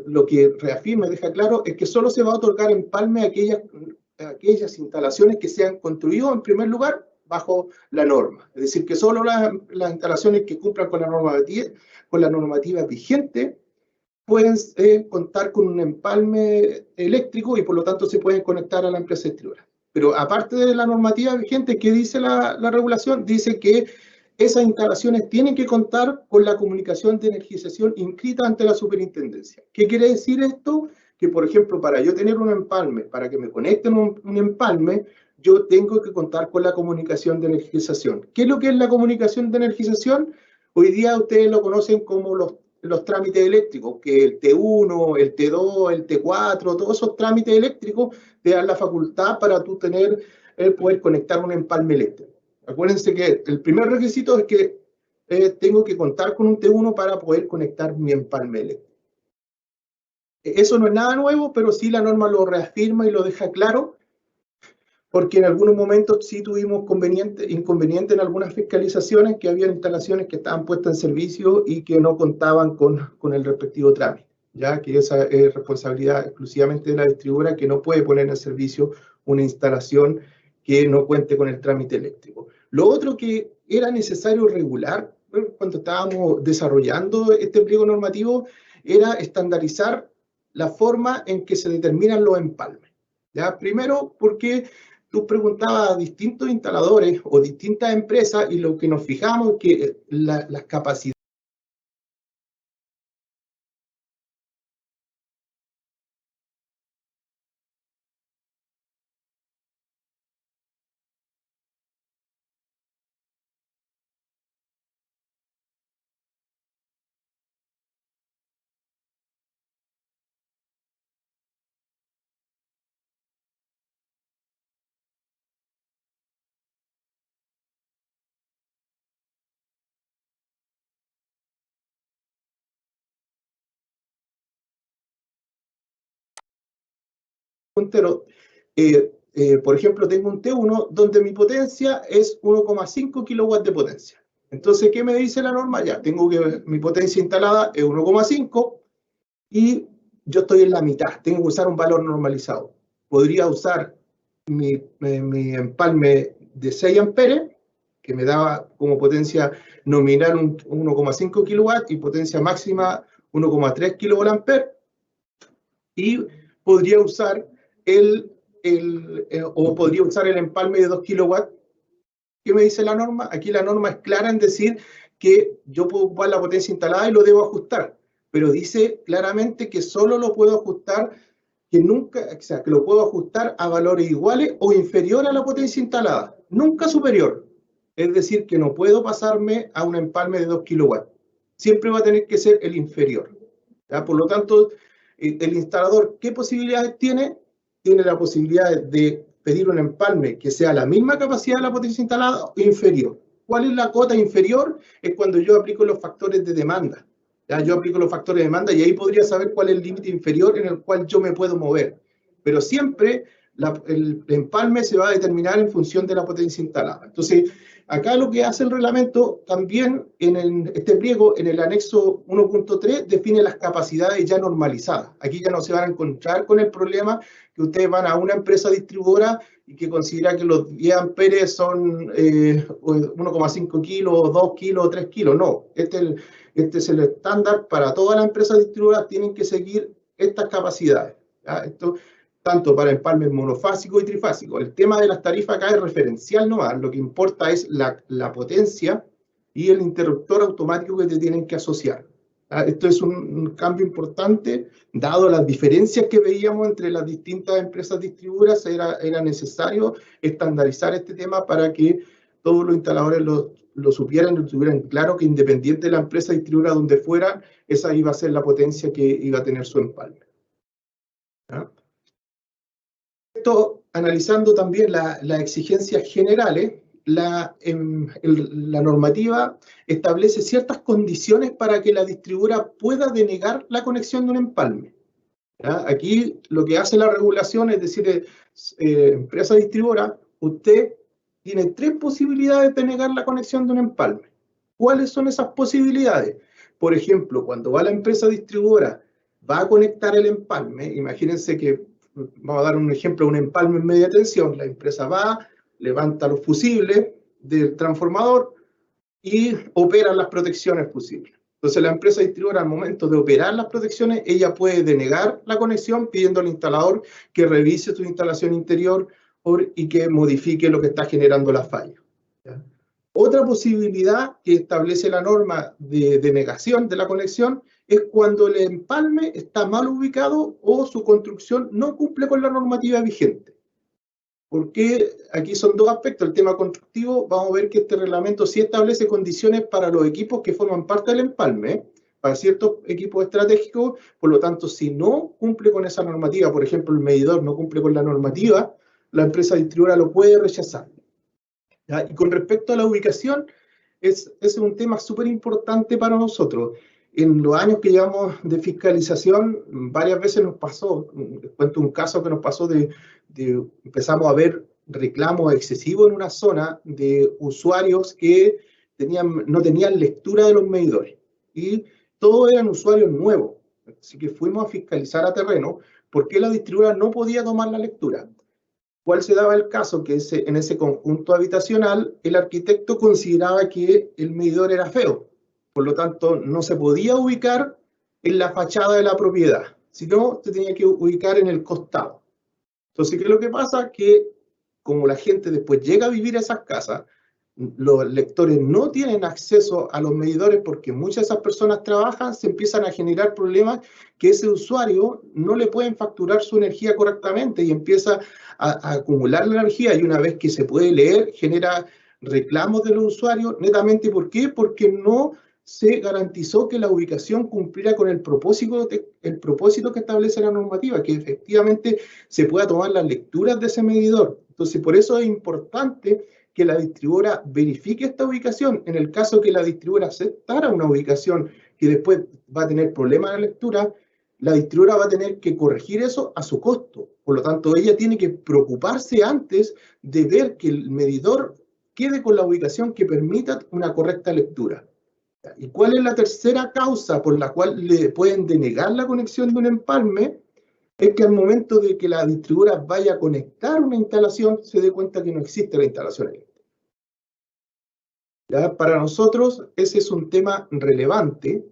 [SPEAKER 5] lo que reafirma y deja claro es que solo se va a otorgar empalme a aquellas instalaciones que sean construidas en primer lugar bajo la norma. Es decir, que solo las instalaciones que cumplan con la normativa vigente pueden contar con un empalme eléctrico y por lo tanto se pueden conectar a la empresa distribuidora. Pero aparte de la normativa vigente, ¿qué dice la regulación? Dice que esas instalaciones tienen que contar con la comunicación de energización inscrita ante la superintendencia. ¿Qué quiere decir esto? Que, por ejemplo, para yo tener un empalme, para que me conecten un empalme, yo tengo que contar con la comunicación de energización. ¿Qué es lo que es la comunicación de energización? Hoy día ustedes lo conocen como los trámites eléctricos, que el T1, el T2, el T4, todos esos trámites eléctricos te dan la facultad para tú poder conectar un empalme eléctrico. Acuérdense que el primer requisito es que tengo que contar con un T1 para poder conectar mi empalme eléctrico. Eso no es nada nuevo, pero sí la norma lo reafirma y lo deja claro, porque en algunos momentos sí tuvimos inconveniente en algunas fiscalizaciones, que había instalaciones que estaban puestas en servicio y que no contaban con el respectivo trámite, ya que esa es responsabilidad exclusivamente de la distribuidora, que no puede poner en servicio una instalación que no cuente con el trámite eléctrico. Lo otro que era necesario regular cuando estábamos desarrollando este pliego normativo era estandarizar la forma en que se determinan los empalmes. ¿Ya? Primero, porque tú preguntabas a distintos instaladores o distintas empresas y lo que nos fijamos es que las capacidades puntero, por ejemplo, tengo un T1 donde mi potencia es 1,5 kilowatts de potencia. Entonces, ¿qué me dice la norma? Ya, mi potencia instalada es 1,5 y yo estoy en la mitad, tengo que usar un valor normalizado. Podría usar mi empalme de 6 amperes, que me daba como potencia nominal 1,5 kilowatts y potencia máxima 1,3 kilovolt-ampere, y podría usar el empalme de 2 kilowatts. ¿Qué me dice la norma? Aquí la norma es clara en decir que yo puedo ocupar la potencia instalada y lo debo ajustar, pero dice claramente que solo lo puedo ajustar, que lo puedo ajustar a valores iguales o inferior a la potencia instalada, nunca superior. Es decir, que no puedo pasarme a un empalme de 2 kilowatts. Siempre va a tener que ser el inferior. ¿Ya? Por lo tanto, el instalador, ¿qué posibilidades tiene? Tiene la posibilidad de pedir un empalme que sea la misma capacidad de la potencia instalada o inferior. ¿Cuál es la cota inferior? Es cuando yo aplico los factores de demanda. ¿Ya? Yo aplico los factores de demanda y ahí podría saber cuál es el límite inferior en el cual yo me puedo mover. pero siempre el empalme se va a determinar en función de la potencia instalada. Entonces, acá lo que hace el reglamento también en este pliego, en el anexo 1.3, define las capacidades ya normalizadas. Aquí ya no se van a encontrar con el problema que ustedes van a una empresa distribuidora y que considera que los 10 amperes son 1,5 kilos, 2 kilos, 3 kilos. No, este es el estándar para todas las empresas distribuidoras, tienen que seguir estas capacidades. ¿Ya? Esto tanto para empalmes monofásico y trifásico. El tema de las tarifas acá es referencial nomás, lo que importa es la potencia y el interruptor automático que te tienen que asociar. Esto es un cambio importante, dado las diferencias que veíamos entre las distintas empresas distribuidoras, era necesario estandarizar este tema para que todos los instaladores lo supieran, lo tuvieran claro, que independiente de la empresa distribuidora donde fuera, esa iba a ser la potencia que iba a tener su empalme. ¿Ya? Esto, analizando también las exigencias generales, la normativa establece ciertas condiciones para que la distribuidora pueda denegar la conexión de un empalme. ¿Ya? Aquí lo que hace la regulación es decir, empresa distribuidora, usted tiene 3 posibilidades de denegar la conexión de un empalme. ¿Cuáles son esas posibilidades? Por ejemplo, cuando va la empresa distribuidora, va a conectar el empalme, imagínense que, vamos a dar un ejemplo, un empalme en media tensión, la empresa va, levanta los fusibles del transformador y opera las protecciones fusibles. Entonces la empresa distribuidora, al momento de operar las protecciones, ella puede denegar la conexión pidiendo al instalador que revise su instalación interior y que modifique lo que está generando la falla. ¿Ya? Otra posibilidad que establece la norma de denegación de la conexión es cuando el empalme está mal ubicado o su construcción no cumple con la normativa vigente. Porque aquí son 2 aspectos. El tema constructivo, vamos a ver que este reglamento sí establece condiciones para los equipos que forman parte del empalme, para ciertos equipos estratégicos. Por lo tanto, si no cumple con esa normativa, por ejemplo, el medidor no cumple con la normativa, la empresa distribuidora lo puede rechazar. ¿Ya? Y con respecto a la ubicación, es un tema súper importante para nosotros. En los años que llevamos de fiscalización, varias veces nos pasó, les cuento un caso que nos pasó empezamos a ver reclamos excesivos en una zona de usuarios que no tenían lectura de los medidores. Y todos eran usuarios nuevos. Así que fuimos a fiscalizar a terreno porque la distribuidora no podía tomar la lectura. ¿Cuál se daba el caso? Que en ese conjunto habitacional el arquitecto consideraba que el medidor era feo. Por lo tanto, no se podía ubicar en la fachada de la propiedad, sino se tenía que ubicar en el costado. Entonces, ¿qué es lo que pasa? Que como la gente después llega a vivir a esas casas, los lectores no tienen acceso a los medidores porque muchas de esas personas trabajan, se empiezan a generar problemas que ese usuario no le pueden facturar su energía correctamente y empieza a acumular la energía, y una vez que se puede leer, genera reclamos de los usuarios, netamente. ¿Por qué? Porque no se garantizó que la ubicación cumpliera con el propósito que establece la normativa, que efectivamente se pueda tomar las lecturas de ese medidor. Entonces, por eso es importante que la distribuidora verifique esta ubicación. En el caso que la distribuidora aceptara una ubicación que después va a tener problemas en la lectura, la distribuidora va a tener que corregir eso a su costo. Por lo tanto, ella tiene que preocuparse antes de ver que el medidor quede con la ubicación que permita una correcta lectura. ¿Y cuál es la tercera causa por la cual le pueden denegar la conexión de un empalme? Es que al momento de que la distribuidora vaya a conectar una instalación, se dé cuenta que no existe la instalación eléctrica. ¿Ya? Para nosotros ese es un tema relevante.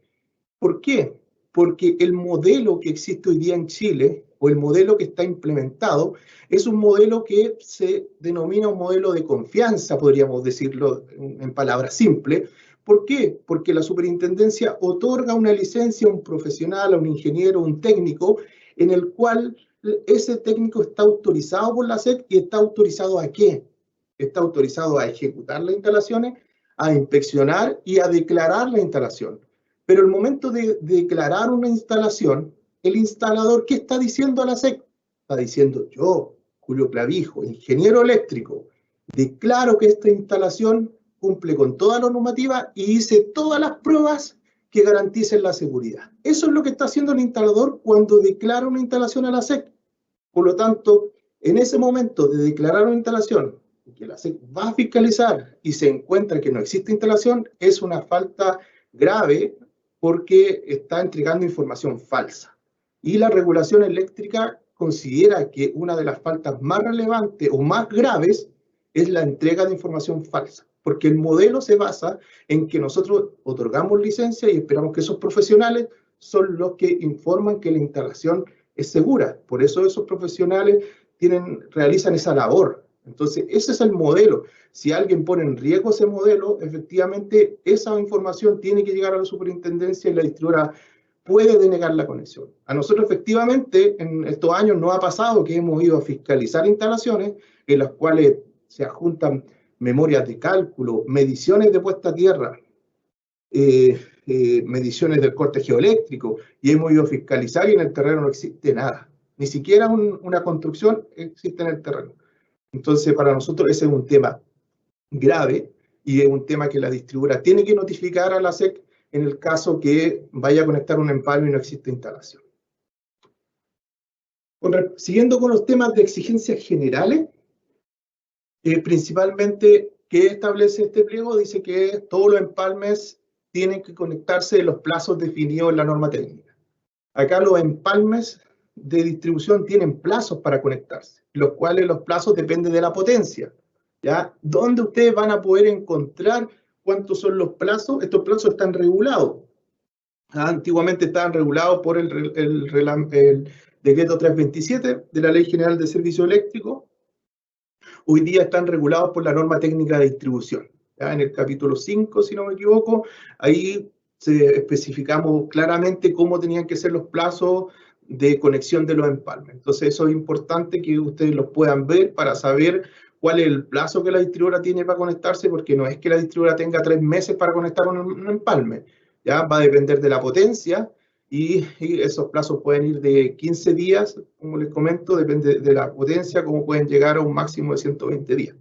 [SPEAKER 5] ¿Por qué? Porque el modelo que existe hoy día en Chile, o el modelo que está implementado, es un modelo que se denomina un modelo de confianza, podríamos decirlo en palabras simples. ¿Por qué? Porque la superintendencia otorga una licencia a un profesional, a un ingeniero, a un técnico, en el cual ese técnico está autorizado por la SEC. ¿Y está autorizado a qué? Está autorizado a ejecutar las instalaciones, a inspeccionar y a declarar la instalación. Pero el momento de declarar una instalación, el instalador, ¿qué está diciendo a la SEC? Está diciendo: yo, Julio Clavijo, ingeniero eléctrico, declaro que esta instalación cumple con toda la normativa y hice todas las pruebas que garanticen la seguridad. Eso es lo que está haciendo el instalador cuando declara una instalación a la SEC. Por lo tanto, en ese momento de declarar una instalación, que la SEC va a fiscalizar y se encuentra que no existe instalación, es una falta grave porque está entregando información falsa. Y la regulación eléctrica considera que una de las faltas más relevantes o más graves es la entrega de información falsa, porque el modelo se basa en que nosotros otorgamos licencia y esperamos que esos profesionales son los que informan que la instalación es segura. Por eso esos profesionales realizan esa labor. Entonces, ese es el modelo. Si alguien pone en riesgo ese modelo, efectivamente, esa información tiene que llegar a la superintendencia y la distribuidora puede denegar la conexión. A nosotros, efectivamente, en estos años nos ha pasado que hemos ido a fiscalizar instalaciones en las cuales se adjuntan memorias de cálculo, mediciones de puesta a tierra, mediciones del corte geoeléctrico, y hemos ido a fiscalizar y en el terreno no existe nada. Ni siquiera una construcción existe en el terreno. Entonces, para nosotros ese es un tema grave y es un tema que la distribuidora tiene que notificar a la SEC en el caso que vaya a conectar un empalme y no existe instalación. Siguiendo con los temas de exigencias generales, principalmente, ¿qué establece este pliego? Dice que todos los empalmes tienen que conectarse en los plazos definidos en la norma técnica. Acá los empalmes de distribución tienen plazos para conectarse, los cuales los plazos dependen de la potencia, ¿ya? ¿Dónde ustedes van a poder encontrar cuántos son los plazos? Estos plazos están regulados. Antiguamente estaban regulados por el decreto 327 de la Ley General de Servicio Eléctrico. Hoy día están regulados por la norma técnica de distribución. ¿Ya? En el capítulo 5, si no me equivoco, ahí especificamos claramente cómo tenían que ser los plazos de conexión de los empalmes. Entonces eso es importante que ustedes los puedan ver para saber cuál es el plazo que la distribuidora tiene para conectarse, porque no es que la distribuidora tenga 3 meses para conectar un empalme, ya va a depender de la potencia y esos plazos pueden ir de 15 días, como les comento, depende de la potencia, como pueden llegar a un máximo de 120 días.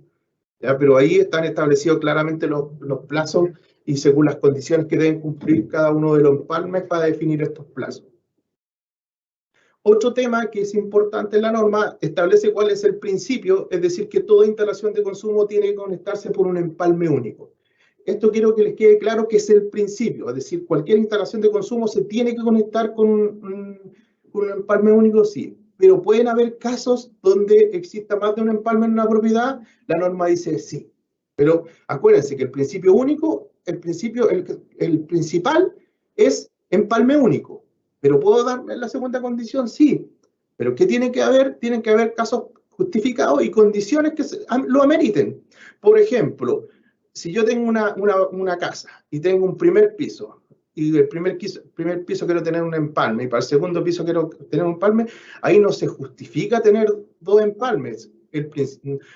[SPEAKER 5] ¿Ya? Pero ahí están establecidos claramente los plazos y según las condiciones que deben cumplir cada uno de los empalmes para definir estos plazos. Otro tema que es importante en la norma establece cuál es el principio, es decir, que toda instalación de consumo tiene que conectarse por un empalme único. Esto quiero que les quede claro que es el principio, es decir, cualquier instalación de consumo se tiene que conectar con un empalme único, sí. Pero pueden haber casos donde exista más de un empalme en una propiedad, la norma dice sí. Pero acuérdense que el principio único, el principal es empalme único. ¿Pero puedo dar la segunda condición? Sí. ¿Pero qué tiene que haber? Tienen que haber casos justificados y condiciones que lo ameriten. Por ejemplo, si yo tengo una casa y tengo un primer piso, y el primer piso quiero tener un empalme, y para el segundo piso quiero tener un empalme, ahí no se justifica tener 2 empalmes.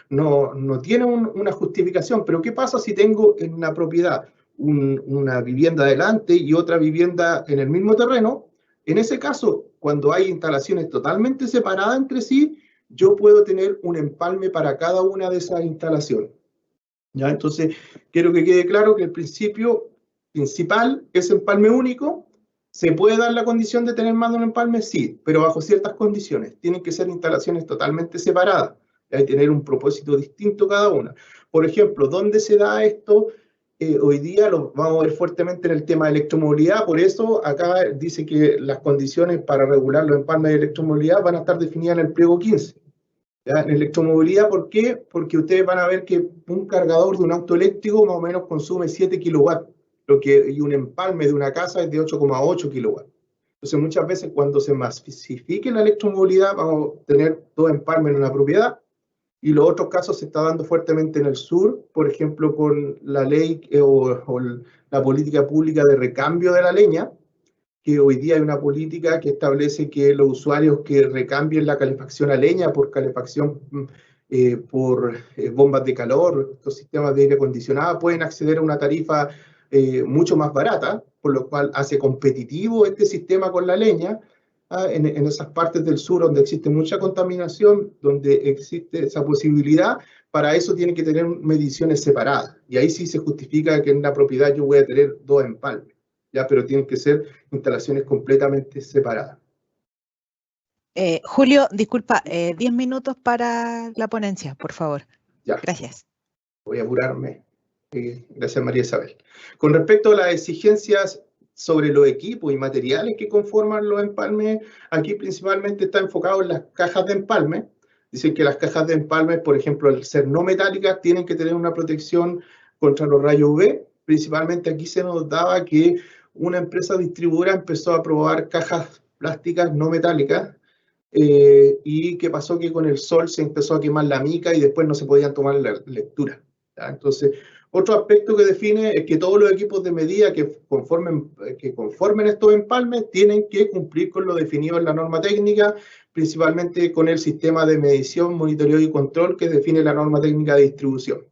[SPEAKER 5] No tiene una justificación. Pero ¿qué pasa si tengo en una propiedad una vivienda adelante y otra vivienda en el mismo terreno? En ese caso, cuando hay instalaciones totalmente separadas entre sí, yo puedo tener un empalme para cada una de esas instalaciones. ¿Ya? Entonces, quiero que quede claro que el principio principal es empalme único. ¿Se puede dar la condición de tener más de un empalme? Sí, pero bajo ciertas condiciones. Tienen que ser instalaciones totalmente separadas. Hay que tener un propósito distinto cada una. Por ejemplo, ¿dónde se da esto? Hoy día lo vamos a ver fuertemente en el tema de electromovilidad, por eso acá dice que las condiciones para regular los empalmes de electromovilidad van a estar definidas en el pliego 15. ¿Ya? En electromovilidad, ¿por qué? Porque ustedes van a ver que un cargador de un auto eléctrico más o menos consume 7 kilowatts, y un empalme de una casa es de 8,8 kilowatts. Entonces muchas veces cuando se masifique la electromovilidad vamos a tener 2 empalmes en una propiedad. Y los otros casos se está dando fuertemente en el sur, por ejemplo, con la ley o la política pública de recambio de la leña, que hoy día hay una política que establece que los usuarios que recambien la calefacción a leña por calefacción por bombas de calor, estos sistemas de aire acondicionado, pueden acceder a una tarifa mucho más barata, por lo cual hace competitivo este sistema con la leña. En esas partes del sur donde existe mucha contaminación, donde existe esa posibilidad, para eso tienen que tener mediciones separadas. Y ahí sí se justifica que en la propiedad yo voy a tener 2 empalmes, ¿ya? Pero tienen que ser instalaciones completamente separadas.
[SPEAKER 2] Julio, disculpa, 10 minutos para la ponencia, por favor.
[SPEAKER 5] Ya.
[SPEAKER 2] Gracias.
[SPEAKER 5] Voy a apurarme. Gracias, María Isabel. Con respecto a las exigencias sobre los equipos y materiales que conforman los empalmes, aquí principalmente está enfocado en las cajas de empalme. Dicen que las cajas de empalme, por ejemplo, al ser no metálicas, tienen que tener una protección contra los rayos UV. Principalmente aquí se nos daba que una empresa distribuidora empezó a probar cajas plásticas no metálicas, y que pasó que con el sol se empezó a quemar la mica y después no se podían tomar la lectura. ¿Ya? Entonces, otro aspecto que define es que todos los equipos de medida que conformen estos empalmes tienen que cumplir con lo definido en la norma técnica, principalmente con el sistema de medición, monitoreo y control que define la norma técnica de distribución.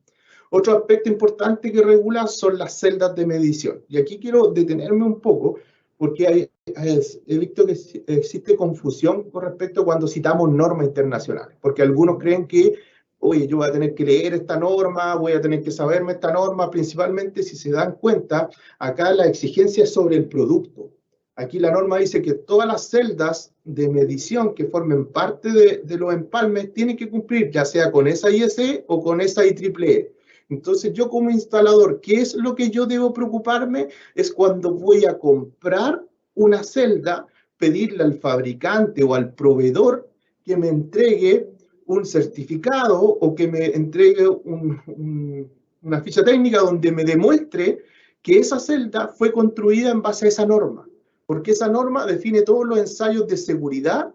[SPEAKER 5] Otro aspecto importante que regula son las celdas de medición. Y aquí quiero detenerme un poco, porque he visto que existe confusión con respecto a cuando citamos normas internacionales, porque algunos creen que, oye, yo voy a tener que leer esta norma, voy a tener que saberme esta norma, principalmente si se dan cuenta, acá la exigencia es sobre el producto. Aquí la norma dice que todas las celdas de medición que formen parte de los empalmes tienen que cumplir, ya sea con esa ISE o con esa IEEE. Entonces yo como instalador, ¿qué es lo que yo debo preocuparme? Es cuando voy a comprar una celda, pedirle al fabricante o al proveedor que me entregue un certificado o que me entregue una ficha técnica donde me demuestre que esa celda fue construida en base a esa norma. Porque esa norma define todos los ensayos de seguridad,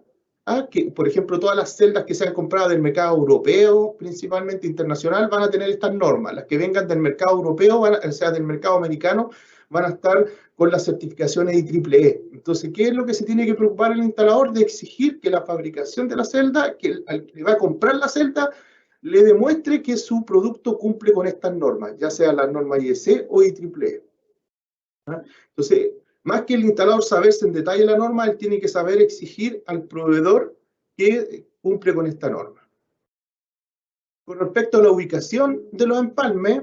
[SPEAKER 5] que, por ejemplo, todas las celdas que sean compradas del mercado europeo, principalmente internacional, van a tener estas normas. Las que vengan del mercado europeo, o sea, del mercado americano, van a estar con las certificaciones IEEE. Entonces, ¿qué es lo que se tiene que preocupar el instalador? De exigir que la fabricación de la celda, que al que le va a comprar la celda, le demuestre que su producto cumple con estas normas, ya sea la norma IEC o IEEE. Entonces, más que el instalador saberse en detalle la norma, él tiene que saber exigir al proveedor que cumple con esta norma. Con respecto a la ubicación de los empalmes,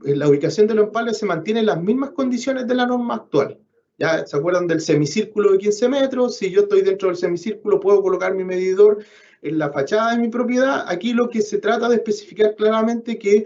[SPEAKER 5] la ubicación de los empalmes se mantiene en las mismas condiciones de la norma actual. ¿Ya? ¿Se acuerdan del semicírculo de 15 metros? Si yo estoy dentro del semicírculo, puedo colocar mi medidor en la fachada de mi propiedad. Aquí lo que se trata de especificar claramente que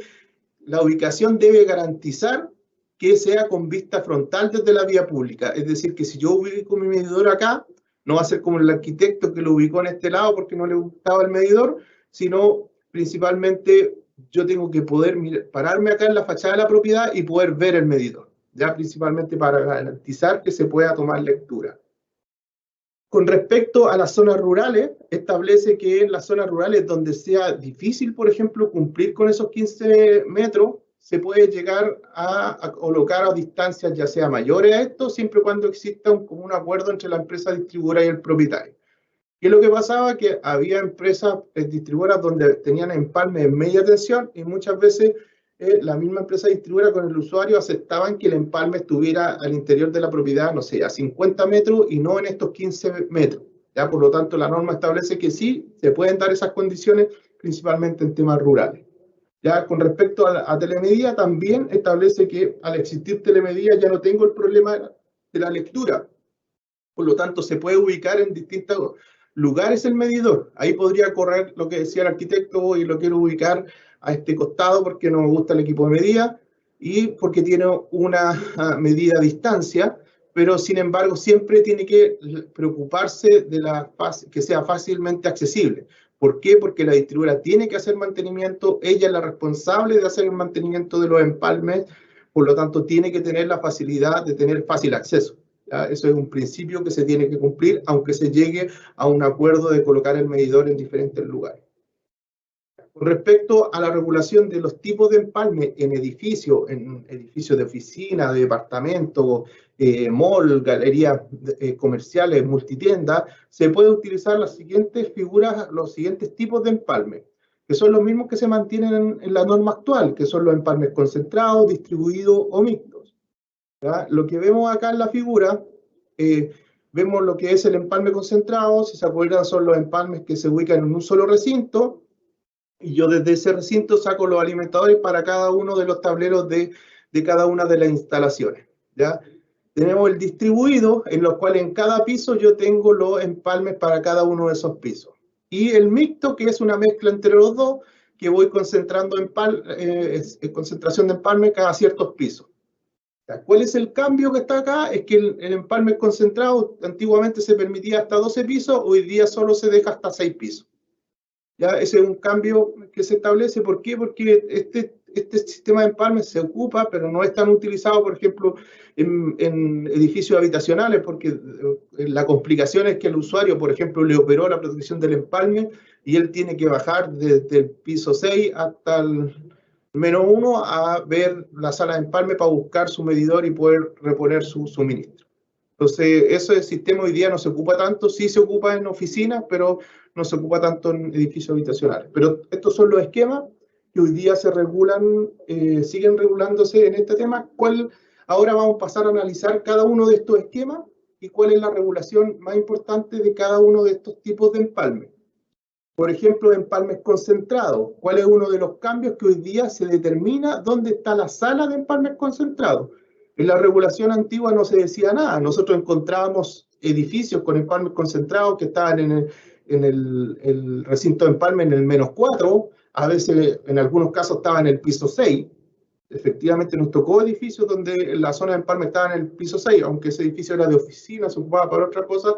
[SPEAKER 5] la ubicación debe garantizar que sea con vista frontal desde la vía pública. Es decir, que si yo ubico mi medidor acá, no va a ser como el arquitecto que lo ubicó en este lado porque no le gustaba el medidor, sino principalmente yo tengo que poder pararme acá en la fachada de la propiedad y poder ver el medidor, ya principalmente para garantizar que se pueda tomar lectura. Con respecto a las zonas rurales, establece que en las zonas rurales donde sea difícil, por ejemplo, cumplir con esos 15 metros, se puede llegar a colocar a distancias ya sea mayores a esto, siempre y cuando exista un acuerdo entre la empresa distribuidora y el propietario. ¿Qué es lo que pasaba? Que había empresas distribuidoras donde tenían empalmes en media tensión y muchas veces la misma empresa distribuidora con el usuario aceptaban que el empalme estuviera al interior de la propiedad, no sé, a 50 metros y no en estos 15 metros. ¿Ya? Por lo tanto, la norma establece que sí, se pueden dar esas condiciones, principalmente en temas rurales. Ya con respecto a telemedida, también establece que al existir telemedida ya no tengo el problema de la lectura. Por lo tanto, se puede ubicar en distintos lugares el medidor. Ahí podría correr lo que decía el arquitecto y lo quiero ubicar a este costado porque no me gusta el equipo de medida y porque tiene una medida a distancia, pero sin embargo siempre tiene que preocuparse de que sea fácilmente accesible. ¿Por qué? Porque la distribuidora tiene que hacer mantenimiento, ella es la responsable de hacer el mantenimiento de los empalmes, por lo tanto tiene que tener la facilidad de tener fácil acceso. ¿Ya? Eso es un principio que se tiene que cumplir, aunque se llegue a un acuerdo de colocar el medidor en diferentes lugares. Con respecto a la regulación de los tipos de empalme en edificios de oficina, de departamento, mall, galerías comerciales, multitiendas, se puede utilizar las siguientes figuras, los siguientes tipos de empalme, que son los mismos que se mantienen en la norma actual, que son los empalmes concentrados, distribuidos o mixtos. ¿Ya? Lo que vemos acá en la figura, vemos lo que es el empalme concentrado. Si se acuerdan, son los empalmes que se ubican en un solo recinto, y yo desde ese recinto saco los alimentadores para cada uno de los tableros de cada una de las instalaciones. ¿Ya? Tenemos el distribuido, en los cuales en cada piso yo tengo los empalmes para cada uno de esos pisos. Y el mixto, que es una mezcla entre los dos, que voy concentrando concentración de empalme cada ciertos pisos. ¿Cuál es el cambio que está acá? Es que el empalme concentrado antiguamente se permitía hasta 12 pisos, hoy día solo se deja hasta 6 pisos. ¿Ya? Ese es un cambio que se establece. ¿Por qué? Porque este sistema de empalme se ocupa, pero no es tan utilizado, por ejemplo, en edificios habitacionales, porque la complicación es que el usuario, por ejemplo, le operó la protección del empalme y él tiene que bajar desde el piso 6 hasta el -1 a ver la sala de empalme para buscar su medidor y poder reponer su suministro. Entonces, ese sistema hoy día no se ocupa tanto, sí se ocupa en oficinas, pero no se ocupa tanto en edificios habitacionales. Pero estos son los esquemas que hoy día se regulan, siguen regulándose en este tema. Ahora vamos a pasar a analizar cada uno de estos esquemas y cuál es la regulación más importante de cada uno de estos tipos de empalme. Por ejemplo, empalmes concentrados. ¿Cuál es uno de los cambios que hoy día se determina dónde está la sala de empalmes concentrados? En la regulación antigua no se decía nada. Nosotros encontrábamos edificios con empalmes concentrados que estaban en el recinto de empalme en el -4, a veces en algunos casos estaba en el piso 6. Efectivamente nos tocó edificios donde la zona de empalme estaba en el piso 6, aunque ese edificio era de oficina, se ocupaba para otra cosa,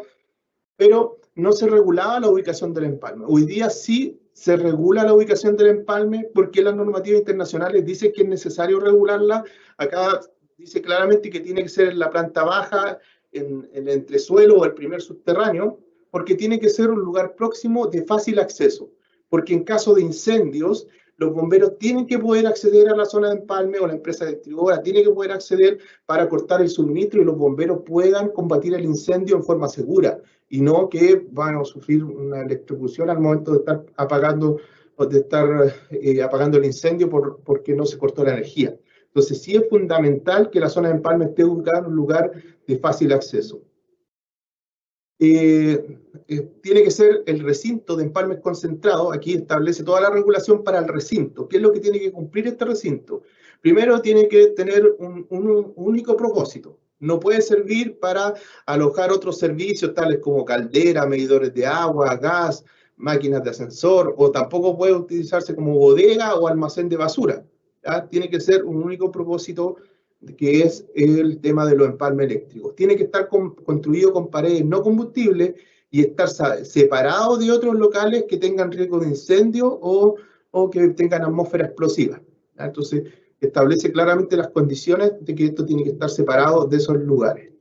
[SPEAKER 5] pero no se regulaba la ubicación del empalme. Hoy día sí se regula la ubicación del empalme porque las normativas internacionales dicen que es necesario regularla. Acá dice claramente que tiene que ser en la planta baja, en el entresuelo o el primer subterráneo, porque tiene que ser un lugar próximo de fácil acceso. Porque en caso de incendios, los bomberos tienen que poder acceder a la zona de empalme, o la empresa distribuidora tiene que poder acceder para cortar el suministro y los bomberos puedan combatir el incendio en forma segura, y no que van a sufrir una electrocución al momento de estar apagando el incendio porque no se cortó la energía. Entonces sí es fundamental que la zona de empalme esté ubicada en un lugar de fácil acceso. Tiene que ser el recinto de empalmes concentrado. Aquí establece toda la regulación para el recinto. ¿Qué es lo que tiene que cumplir este recinto? Primero, tiene que tener un único propósito. No puede servir para alojar otros servicios tales como caldera, medidores de agua, gas, máquinas de ascensor, o tampoco puede utilizarse como bodega o almacén de basura. ¿Ya? Tiene que ser un único propósito, que es el tema de los empalmes eléctricos. Tiene que estar construido con paredes no combustibles y estar separado de otros locales que tengan riesgo de incendio o que tengan atmósfera explosiva. Entonces, establece claramente las condiciones de que esto tiene que estar separado de esos lugares.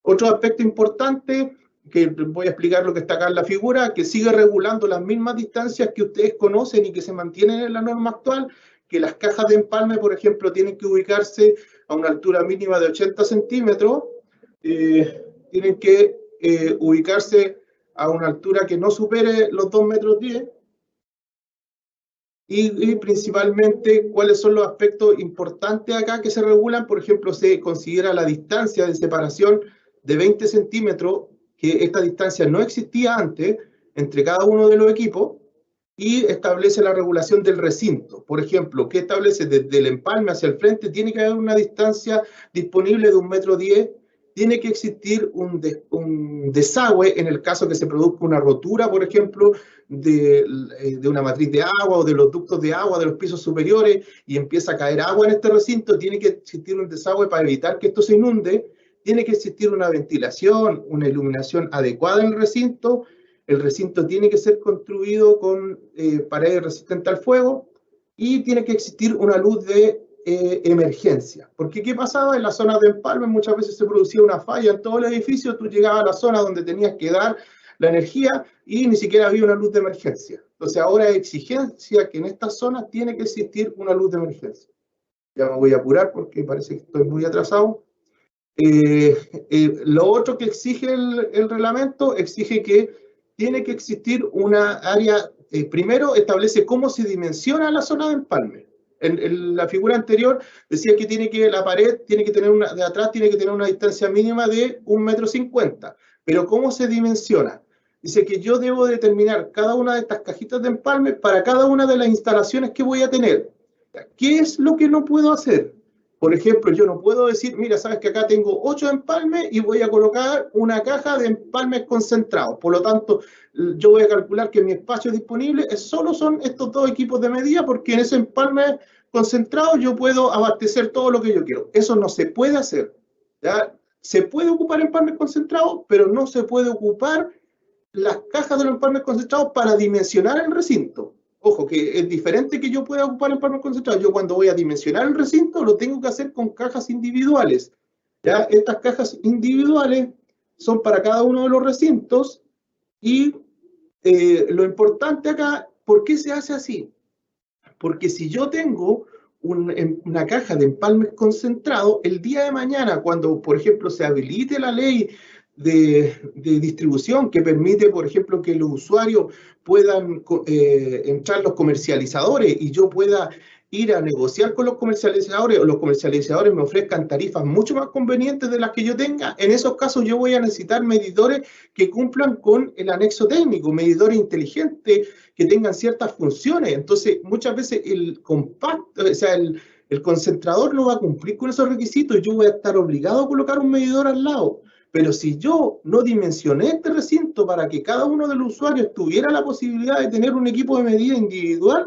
[SPEAKER 5] Otro aspecto importante, que voy a explicar lo que está acá en la figura, que sigue regulando las mismas distancias que ustedes conocen y que se mantienen en la norma actual, que las cajas de empalme, por ejemplo, tienen que ubicarse a una altura mínima de 80 centímetros, tienen que ubicarse a una altura que no supere los 2,10 metros, y principalmente, ¿cuáles son los aspectos importantes acá que se regulan? Por ejemplo, se considera la distancia de separación de 20 centímetros, que esta distancia no existía antes entre cada uno de los equipos, y establece la regulación del recinto. Por ejemplo, ¿qué establece? Desde el empalme hacia el frente tiene que haber una distancia disponible de 1,10 metros, tiene que existir un desagüe en el caso que se produzca una rotura, por ejemplo, de una matriz de agua o de los ductos de agua de los pisos superiores y empieza a caer agua en este recinto, tiene que existir un desagüe para evitar que esto se inunde, tiene que existir una ventilación, una iluminación adecuada en el recinto tiene que ser construido con paredes resistentes al fuego y tiene que existir una luz de emergencia. Porque ¿qué pasaba? En las zonas de empalme muchas veces se producía una falla en todo el edificio, tú llegabas a la zona donde tenías que dar la energía y ni siquiera había una luz de emergencia. Entonces ahora hay exigencia que en estas zonas tiene que existir una luz de emergencia. Ya me voy a apurar porque parece que estoy muy atrasado. Lo otro que exige el reglamento, exige que tiene que existir una área, primero establece cómo se dimensiona la zona de empalme. En la figura anterior decía que la pared tiene que tener de atrás tiene que tener una distancia mínima de 1,50 metros. Pero ¿cómo se dimensiona? Dice que yo debo determinar cada una de estas cajitas de empalme para cada una de las instalaciones que voy a tener. ¿Qué es lo que no puedo hacer? Por ejemplo, yo no puedo decir, mira, sabes que acá tengo 8 empalmes y voy a colocar una caja de empalmes concentrados. Por lo tanto, yo voy a calcular que mi espacio disponible solo son estos 2 equipos de medida, porque en ese empalme concentrado yo puedo abastecer todo lo que yo quiero. Eso no se puede hacer, ¿ya? Se puede ocupar empalmes concentrados, pero no se puede ocupar las cajas de los empalmes concentrados para dimensionar el recinto. Ojo, que es diferente que yo pueda ocupar empalmes concentrados. Yo cuando voy a dimensionar el recinto lo tengo que hacer con cajas individuales. ¿Ya? Estas cajas individuales son para cada uno de los recintos y lo importante acá, ¿por qué se hace así? Porque si yo tengo una caja de empalmes concentrados, el día de mañana, cuando, por ejemplo, se habilite la ley de distribución que permite, por ejemplo, que los usuarios puedan entrar los comercializadores y yo pueda ir a negociar con los comercializadores o los comercializadores me ofrezcan tarifas mucho más convenientes de las que yo tenga, en esos casos yo voy a necesitar medidores que cumplan con el anexo técnico, medidores inteligentes que tengan ciertas funciones. Entonces, muchas veces el compacto, o sea, el concentrador no va a cumplir con esos requisitos y yo voy a estar obligado a colocar un medidor al lado. Pero si yo no dimensioné este recinto para que cada uno de los usuarios tuviera la posibilidad de tener un equipo de medida individual,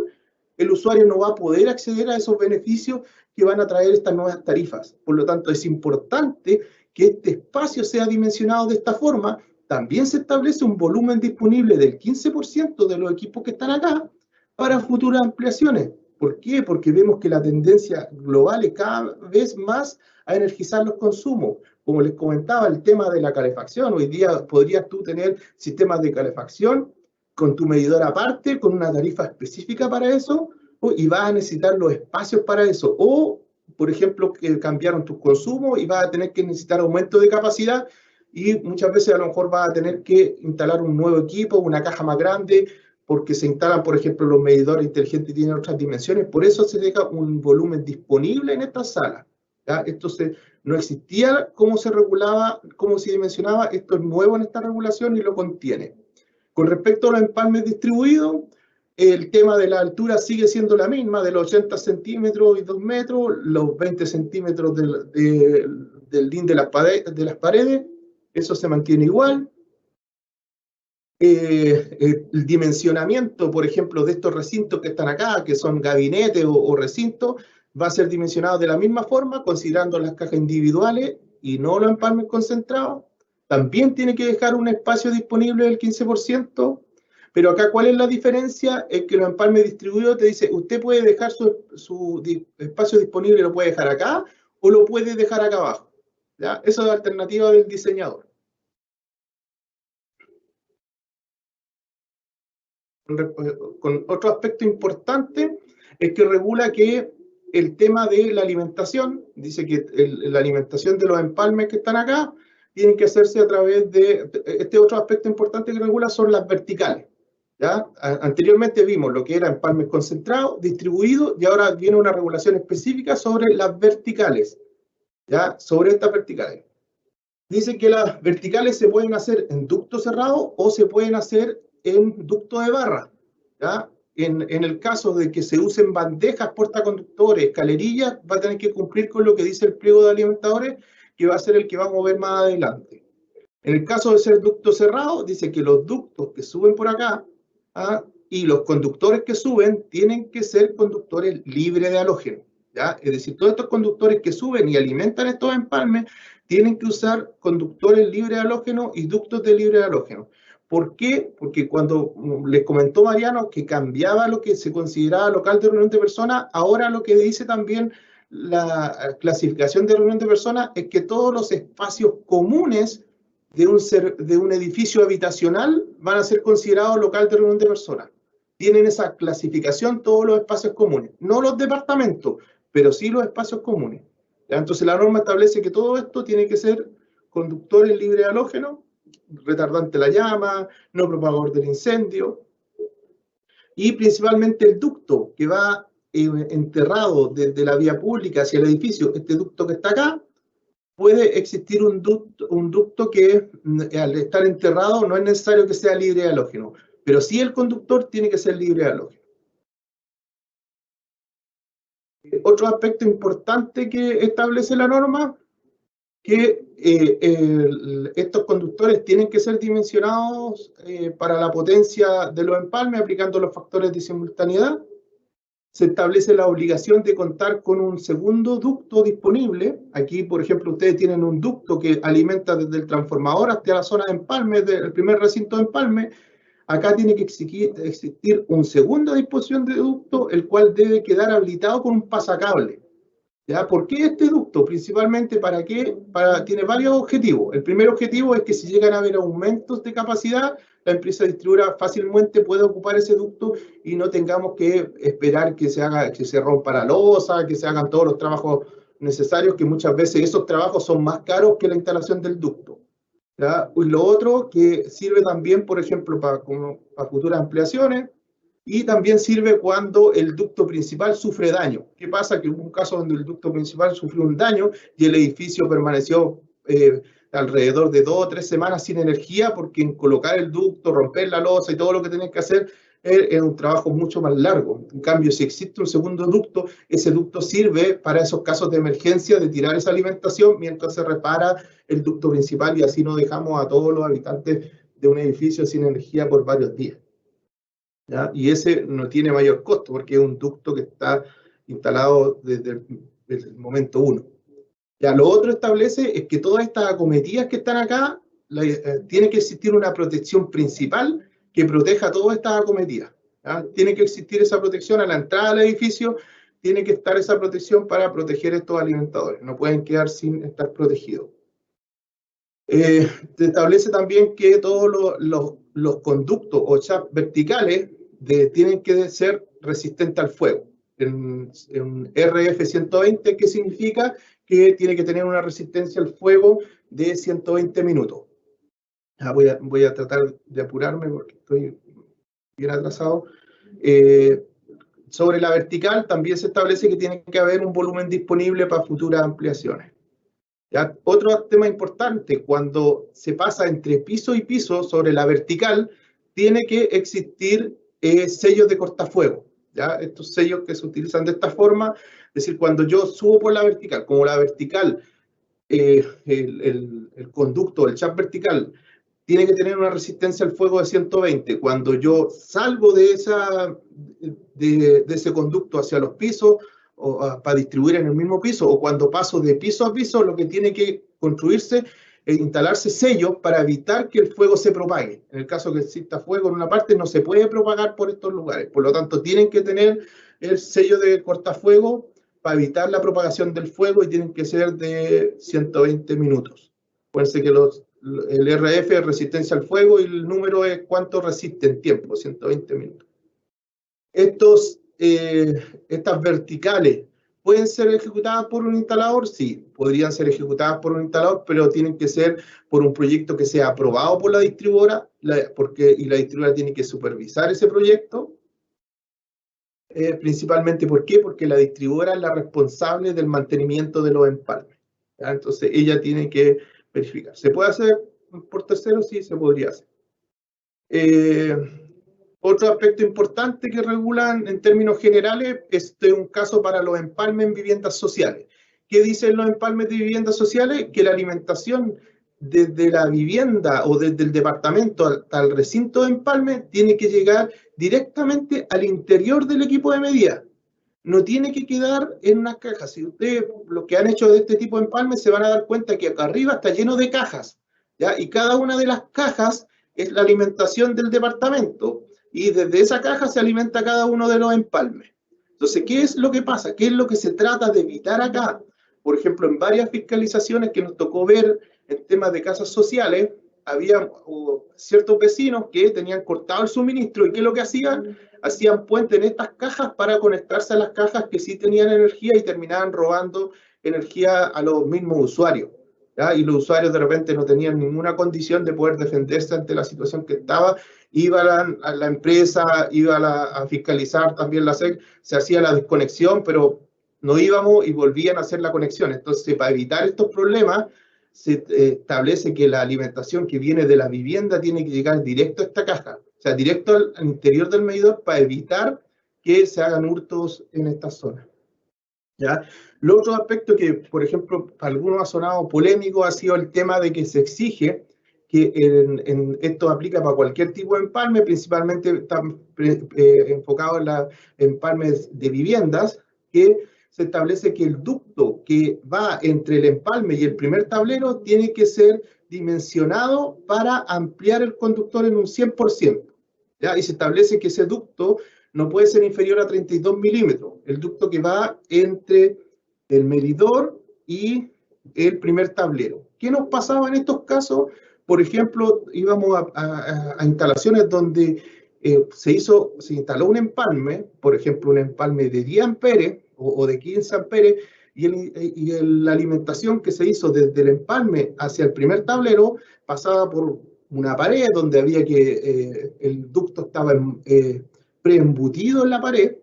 [SPEAKER 5] el usuario no va a poder acceder a esos beneficios que van a traer estas nuevas tarifas. Por lo tanto, es importante que este espacio sea dimensionado de esta forma. También se establece un volumen disponible del 15% de los equipos que están acá para futuras ampliaciones. ¿Por qué? Porque vemos que la tendencia global es cada vez más a energizar los consumos. Como les comentaba, el tema de la calefacción. Hoy día podrías tú tener sistemas de calefacción con tu medidor aparte, con una tarifa específica para eso, y vas a necesitar los espacios para eso. O, por ejemplo, que cambiaron tus consumos y vas a tener que necesitar aumento de capacidad y muchas veces a lo mejor vas a tener que instalar un nuevo equipo, una caja más grande, porque se instalan, por ejemplo, los medidores inteligentes y tienen otras dimensiones. Por eso se deja un volumen disponible en estas salas. ¿Ya? Esto no existía cómo se regulaba, cómo se dimensionaba. Esto es nuevo en esta regulación y lo contiene. Con respecto a los empalmes distribuidos, el tema de la altura sigue siendo la misma, de los 80 centímetros y 2 metros, los 20 centímetros del lin de las paredes, eso se mantiene igual. El dimensionamiento, por ejemplo, de estos recintos que están acá, que son gabinetes o recintos, va a ser dimensionado de la misma forma, considerando las cajas individuales y no los empalmes concentrados. También tiene que dejar un espacio disponible del 15%, pero acá, ¿cuál es la diferencia? Es que los empalmes distribuidos te dice, usted puede dejar su espacio disponible, lo puede dejar acá o lo puede dejar acá abajo. ¿Ya? Esa es la alternativa del diseñador. Con otro aspecto importante es que regula que el tema de la alimentación, dice que la alimentación de los empalmes que están acá tienen que hacerse a través de, este otro aspecto importante que regula son las verticales. ¿Ya? Anteriormente vimos lo que era empalmes concentrados, distribuidos, y ahora viene una regulación específica sobre las verticales, ¿ya? Sobre estas verticales. Dice que las verticales se pueden hacer en ducto cerrado o se pueden hacer en ducto de barra, ¿ya? En el caso de que se usen bandejas, portaconductores, escalerillas, va a tener que cumplir con lo que dice el pliego de alimentadores, que va a ser el que vamos a ver más adelante. En el caso de ser ducto cerrado, dice que los ductos que suben por acá, y los conductores que suben tienen que ser conductores libres de halógeno, ¿ya? Es decir, todos estos conductores que suben y alimentan estos empalmes tienen que usar conductores libres de halógeno y ductos de libre de halógeno. ¿Por qué? Porque cuando les comentó Mariano que cambiaba lo que se consideraba local de reunión de personas, ahora lo que dice también la clasificación de reunión de personas es que todos los espacios comunes de un edificio habitacional van a ser considerados local de reunión de personas. Tienen esa clasificación todos los espacios comunes, no los departamentos, pero sí los espacios comunes. ¿Ya? Entonces la norma establece que todo esto tiene que ser conductores libres de halógeno, retardante de la llama, no propagador del incendio, y principalmente el ducto que va enterrado desde la vía pública hacia el edificio. Este ducto que está acá, puede existir un ducto que al estar enterrado no es necesario que sea libre de halógeno, pero sí el conductor tiene que ser libre de halógeno. Otro aspecto importante que establece la norma, que estos conductores tienen que ser dimensionados para la potencia de los empalmes aplicando los factores de simultaneidad. Se establece la obligación de contar con un segundo ducto disponible. Aquí, por ejemplo, ustedes tienen un ducto que alimenta desde el transformador hasta la zona de empalme, del primer recinto de empalme. Acá tiene que existir un segundo disposición de ducto, el cual debe quedar habilitado con un pasacable. ¿Ya? ¿Por qué este ducto? Principalmente, ¿para qué? Tiene varios objetivos. El primer objetivo es que si llegan a haber aumentos de capacidad, la empresa distribuidora fácilmente puede ocupar ese ducto y no tengamos que esperar que se rompa la losa, que se hagan todos los trabajos necesarios, que muchas veces esos trabajos son más caros que la instalación del ducto. ¿Ya? Y lo otro que sirve también, por ejemplo, para futuras ampliaciones, y también sirve cuando el ducto principal sufre daño. ¿Qué pasa? Que hubo un caso donde el ducto principal sufrió un daño y el edificio permaneció alrededor de 2 o 3 semanas sin energía, porque en colocar el ducto, romper la losa y todo lo que tenían que hacer es un trabajo mucho más largo. En cambio, si existe un segundo ducto, ese ducto sirve para esos casos de emergencia, de tirar esa alimentación mientras se repara el ducto principal, y así no dejamos a todos los habitantes de un edificio sin energía por varios días. ¿Ya? Y ese no tiene mayor costo porque es un ducto que está instalado desde el momento 1. Ya, lo otro establece es que todas estas acometidas que están acá, tiene que existir una protección principal que proteja todas estas acometidas. ¿Ya? Tiene que existir esa protección a la entrada del edificio, tiene que estar esa protección para proteger estos alimentadores. No pueden quedar sin estar protegidos. Se establece también que todos los conductos o chaps verticales tienen que ser resistentes al fuego. En RF 120, ¿qué significa? Que tiene que tener una resistencia al fuego de 120 minutos. Voy a tratar de apurarme porque estoy bien atrasado. Sobre la vertical también se establece que tiene que haber un volumen disponible para futuras ampliaciones. ¿Ya? Otro tema importante, cuando se pasa entre piso y piso sobre la vertical, tiene que existir sellos de cortafuego. ¿Ya? Estos sellos que se utilizan de esta forma, es decir, cuando yo subo por la vertical, como la vertical, el conducto, el chap vertical, tiene que tener una resistencia al fuego de 120. Cuando yo salgo de ese conducto hacia los pisos, para distribuir en el mismo piso, o cuando paso de piso a piso, lo que tiene que construirse es instalarse sellos para evitar que el fuego se propague. En el caso que exista fuego en una parte, no se puede propagar por estos lugares. Por lo tanto, tienen que tener el sello de cortafuego para evitar la propagación del fuego, y tienen que ser de 120 minutos. Acuérdense que el RF es resistencia al fuego y el número es cuánto resiste en tiempo, 120 minutos. Estas verticales pueden ser ejecutadas por un instalador, sí, podrían ser ejecutadas por un instalador, pero tienen que ser por un proyecto que sea aprobado por la distribuidora, y la distribuidora tiene que supervisar ese proyecto. Principalmente, ¿por qué? Porque la distribuidora es la responsable del mantenimiento de los empalmes. ¿Ya? Entonces, ella tiene que verificar. ¿Se puede hacer por terceros? Sí, se podría hacer. Otro aspecto importante que regulan en términos generales, este es un caso para los empalmes en viviendas sociales. ¿Qué dicen los empalmes de viviendas sociales? Que la alimentación desde la vivienda o desde el departamento hasta el recinto de empalme tiene que llegar directamente al interior del equipo de medida. No tiene que quedar en unas cajas. Si ustedes, los que han hecho de este tipo de empalmes, se van a dar cuenta que acá arriba está lleno de cajas, ¿ya? Y cada una de las cajas es la alimentación del departamento, y desde esa caja se alimenta cada uno de los empalmes. Entonces, ¿qué es lo que pasa? ¿Qué es lo que se trata de evitar acá? Por ejemplo, en varias fiscalizaciones que nos tocó ver en temas de casas sociales, había ciertos vecinos que tenían cortado el suministro, y ¿qué es lo que hacían? Hacían puentes en estas cajas para conectarse a las cajas que sí tenían energía, y terminaban robando energía a los mismos usuarios. ¿Ya? Y los usuarios de repente no tenían ninguna condición de poder defenderse ante la situación que estaba. Iba a la empresa, iba a fiscalizar también la SEC, se hacía la desconexión, pero no íbamos y volvían a hacer la conexión. Entonces, para evitar estos problemas, se establece que la alimentación que viene de la vivienda tiene que llegar directo a esta caja, o sea, directo al interior del medidor, para evitar que se hagan hurtos en esta zona. ¿Ya? Lo otro aspecto que, por ejemplo, para algunos ha sonado polémico ha sido el tema de que se exige que esto aplica para cualquier tipo de empalme, principalmente está enfocado en empalmes de viviendas, que se establece que el ducto que va entre el empalme y el primer tablero tiene que ser dimensionado para ampliar el conductor en un 100%. ¿Ya? Y se establece que ese ducto no puede ser inferior a 32 milímetros, el ducto que va entre el medidor y el primer tablero. ¿Qué nos pasaba en estos casos? Por ejemplo, íbamos a instalaciones donde se instaló un empalme, por ejemplo, un empalme de 10 amperes o de 15 amperes, y la alimentación que se hizo desde el empalme hacia el primer tablero pasaba por una pared donde había el ducto estaba preembutido en la pared.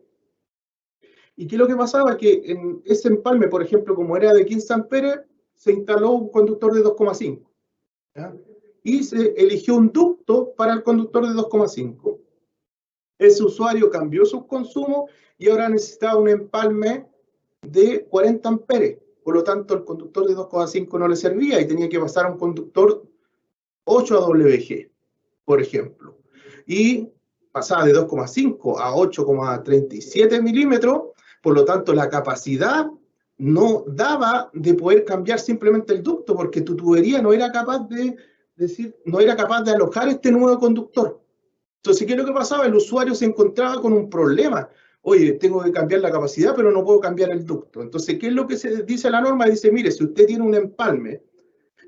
[SPEAKER 5] ¿Y qué es lo que pasaba? Que en ese empalme, por ejemplo, como era de 15 amperes, se instaló un conductor de 2,5. Y se eligió un ducto para el conductor de 2,5. Ese usuario cambió sus consumos y ahora necesitaba un empalme de 40 amperes. Por lo tanto, el conductor de 2,5 no le servía y tenía que pasar a un conductor 8 AWG, por ejemplo. Y pasaba de 2,5 a 8,37 milímetros. Por lo tanto, la capacidad no daba de poder cambiar simplemente el ducto, porque tu tubería no era capaz de alojar este nuevo conductor. Entonces, ¿qué es lo que pasaba? El usuario se encontraba con un problema. Oye, tengo que cambiar la capacidad, pero no puedo cambiar el ducto. Entonces, ¿qué es lo que se dice la norma? Dice, mire, si usted tiene un empalme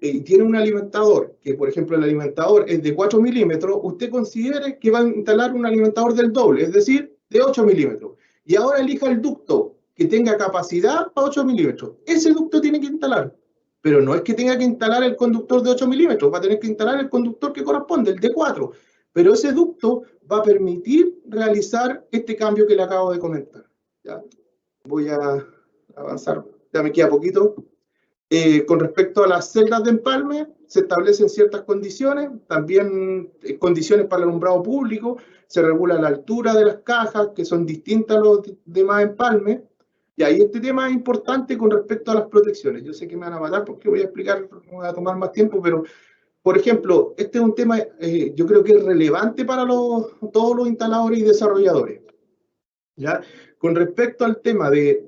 [SPEAKER 5] y tiene un alimentador, que por ejemplo el alimentador es de 4 milímetros, usted considere que va a instalar un alimentador del doble, es decir, de 8 milímetros. Y ahora elija el ducto que tenga capacidad para 8 milímetros. Ese ducto tiene que instalar. Pero no es que tenga que instalar el conductor de 8 milímetros, va a tener que instalar el conductor que corresponde, el de 4. Pero ese ducto va a permitir realizar este cambio que le acabo de comentar. ¿Ya? Voy a avanzar, ya me queda poquito. Con respecto a las celdas de empalme, se establecen ciertas condiciones, también condiciones para el alumbrado público, se regula la altura de las cajas, que son distintas a los demás empalmes, y ahí este tema es importante con respecto a las protecciones. Yo sé que me van a matar porque voy a explicar, voy a tomar más tiempo, pero, por ejemplo, este es un tema, yo creo que es relevante para todos los instaladores y desarrolladores. ¿Ya? Con respecto al tema de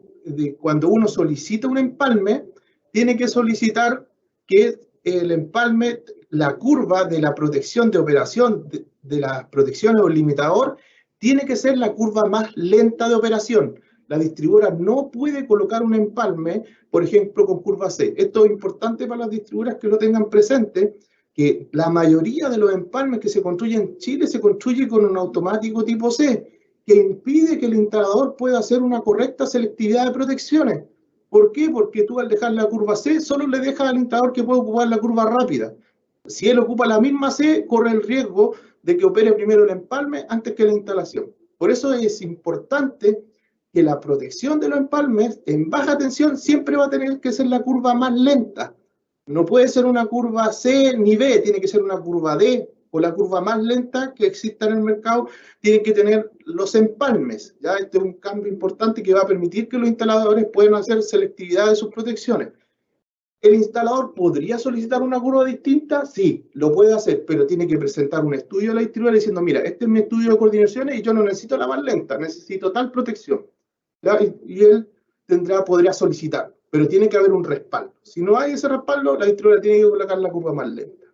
[SPEAKER 5] cuando uno solicita un empalme, tiene que solicitar que el empalme, la curva de la protección de operación, de las protecciones o el limitador, tiene que ser la curva más lenta de operación. La distribuidora no puede colocar un empalme, por ejemplo, con curva C. Esto es importante para las distribuidoras que lo tengan presente, que la mayoría de los empalmes que se construyen en Chile se construye con un automático tipo C, que impide que el instalador pueda hacer una correcta selectividad de protecciones. ¿Por qué? Porque tú al dejar la curva C, solo le dejas al instalador que puede ocupar la curva rápida. Si él ocupa la misma C, corre el riesgo de que opere primero el empalme antes que la instalación. Por eso es importante que la protección de los empalmes en baja tensión siempre va a tener que ser la curva más lenta. No puede ser una curva C ni B, tiene que ser una curva D, o la curva más lenta que exista en el mercado, tienen que tener los empalmes. ¿Ya? Este es un cambio importante que va a permitir que los instaladores puedan hacer selectividad de sus protecciones. ¿El instalador podría solicitar una curva distinta? Sí, lo puede hacer, pero tiene que presentar un estudio a la distribuidora diciendo, mira, este es mi estudio de coordinaciones y yo no necesito la más lenta, necesito tal protección. ¿Ya? Y él podría solicitar, pero tiene que haber un respaldo. Si no hay ese respaldo, la distribuidora tiene que colocar la curva más lenta.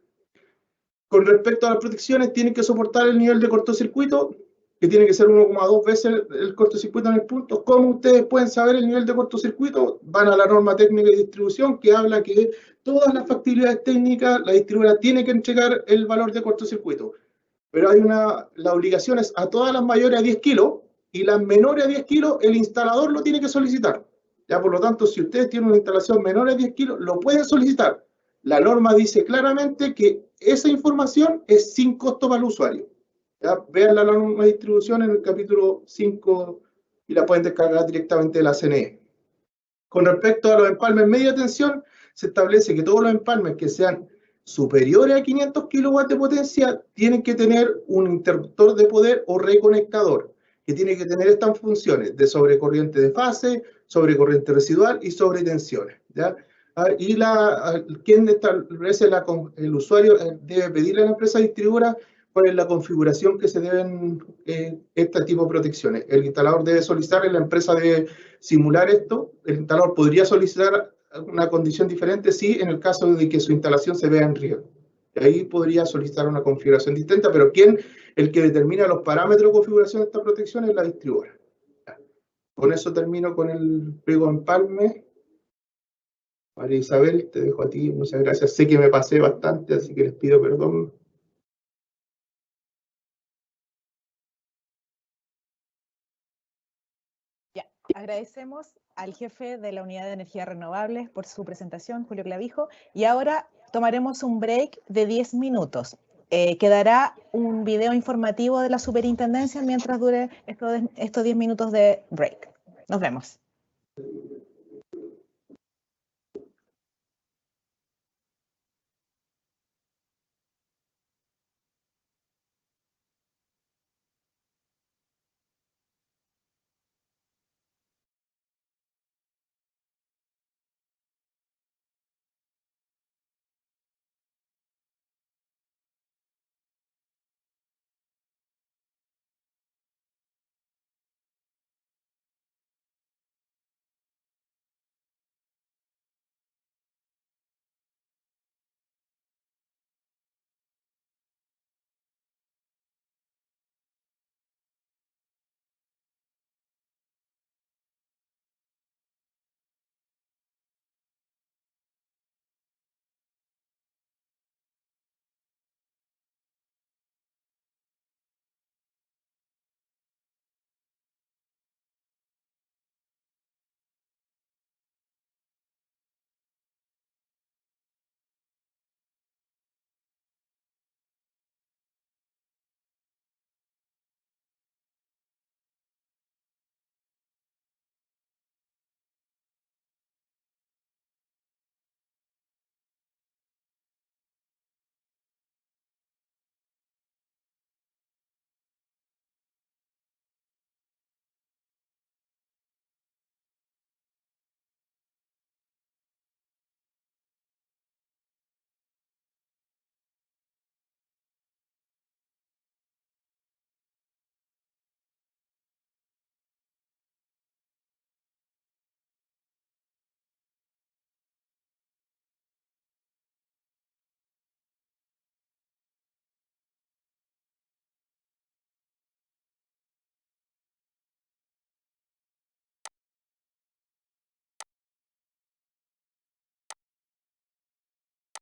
[SPEAKER 5] Con respecto a las protecciones, tienen que soportar el nivel de cortocircuito, que tiene que ser 1,2 veces el cortocircuito en el punto. ¿Cómo ustedes pueden saber el nivel de cortocircuito? Van a la norma técnica de distribución, que habla que todas las factibilidades técnicas, la distribuidora tiene que entregar el valor de cortocircuito. Pero hay la obligación es a todas las mayores a 10 kilos, y las menores a 10 kilos, el instalador lo tiene que solicitar. Ya, por lo tanto, si ustedes tienen una instalación menor a 10 kilos, lo pueden solicitar. La norma dice claramente que esa información es sin costo para el usuario. ¿Ya? Vean la norma de distribución en el capítulo 5 y la pueden descargar directamente de la CNE. Con respecto a los empalmes media tensión, se establece que todos los empalmes que sean superiores a 500 kW de potencia tienen que tener un interruptor de poder o reconectador, que tiene que tener estas funciones de sobrecorriente de fase, sobre corriente residual y sobre tensiones, ¿ya? Y quien establece el usuario debe pedirle a la empresa distribuidora cuál es la configuración que se deben este tipo de protecciones. El instalador debe solicitar, la empresa debe simular esto. El instalador podría solicitar una condición diferente, sí, en el caso de que su instalación se vea en riesgo. Ahí podría solicitar una configuración distinta, pero el que determina los parámetros de configuración de esta protección es la distribuidora. Con eso termino con el pliego empalme. María Isabel, te dejo a ti, muchas gracias. Sé que me pasé bastante, así que les pido perdón.
[SPEAKER 2] Ya, agradecemos al jefe de la Unidad de Energías Renovables por su presentación, Julio Clavijo, y ahora tomaremos un break de 10 minutos. Quedará un video informativo de la superintendencia mientras dure estos 10 minutos de break. Nos vemos.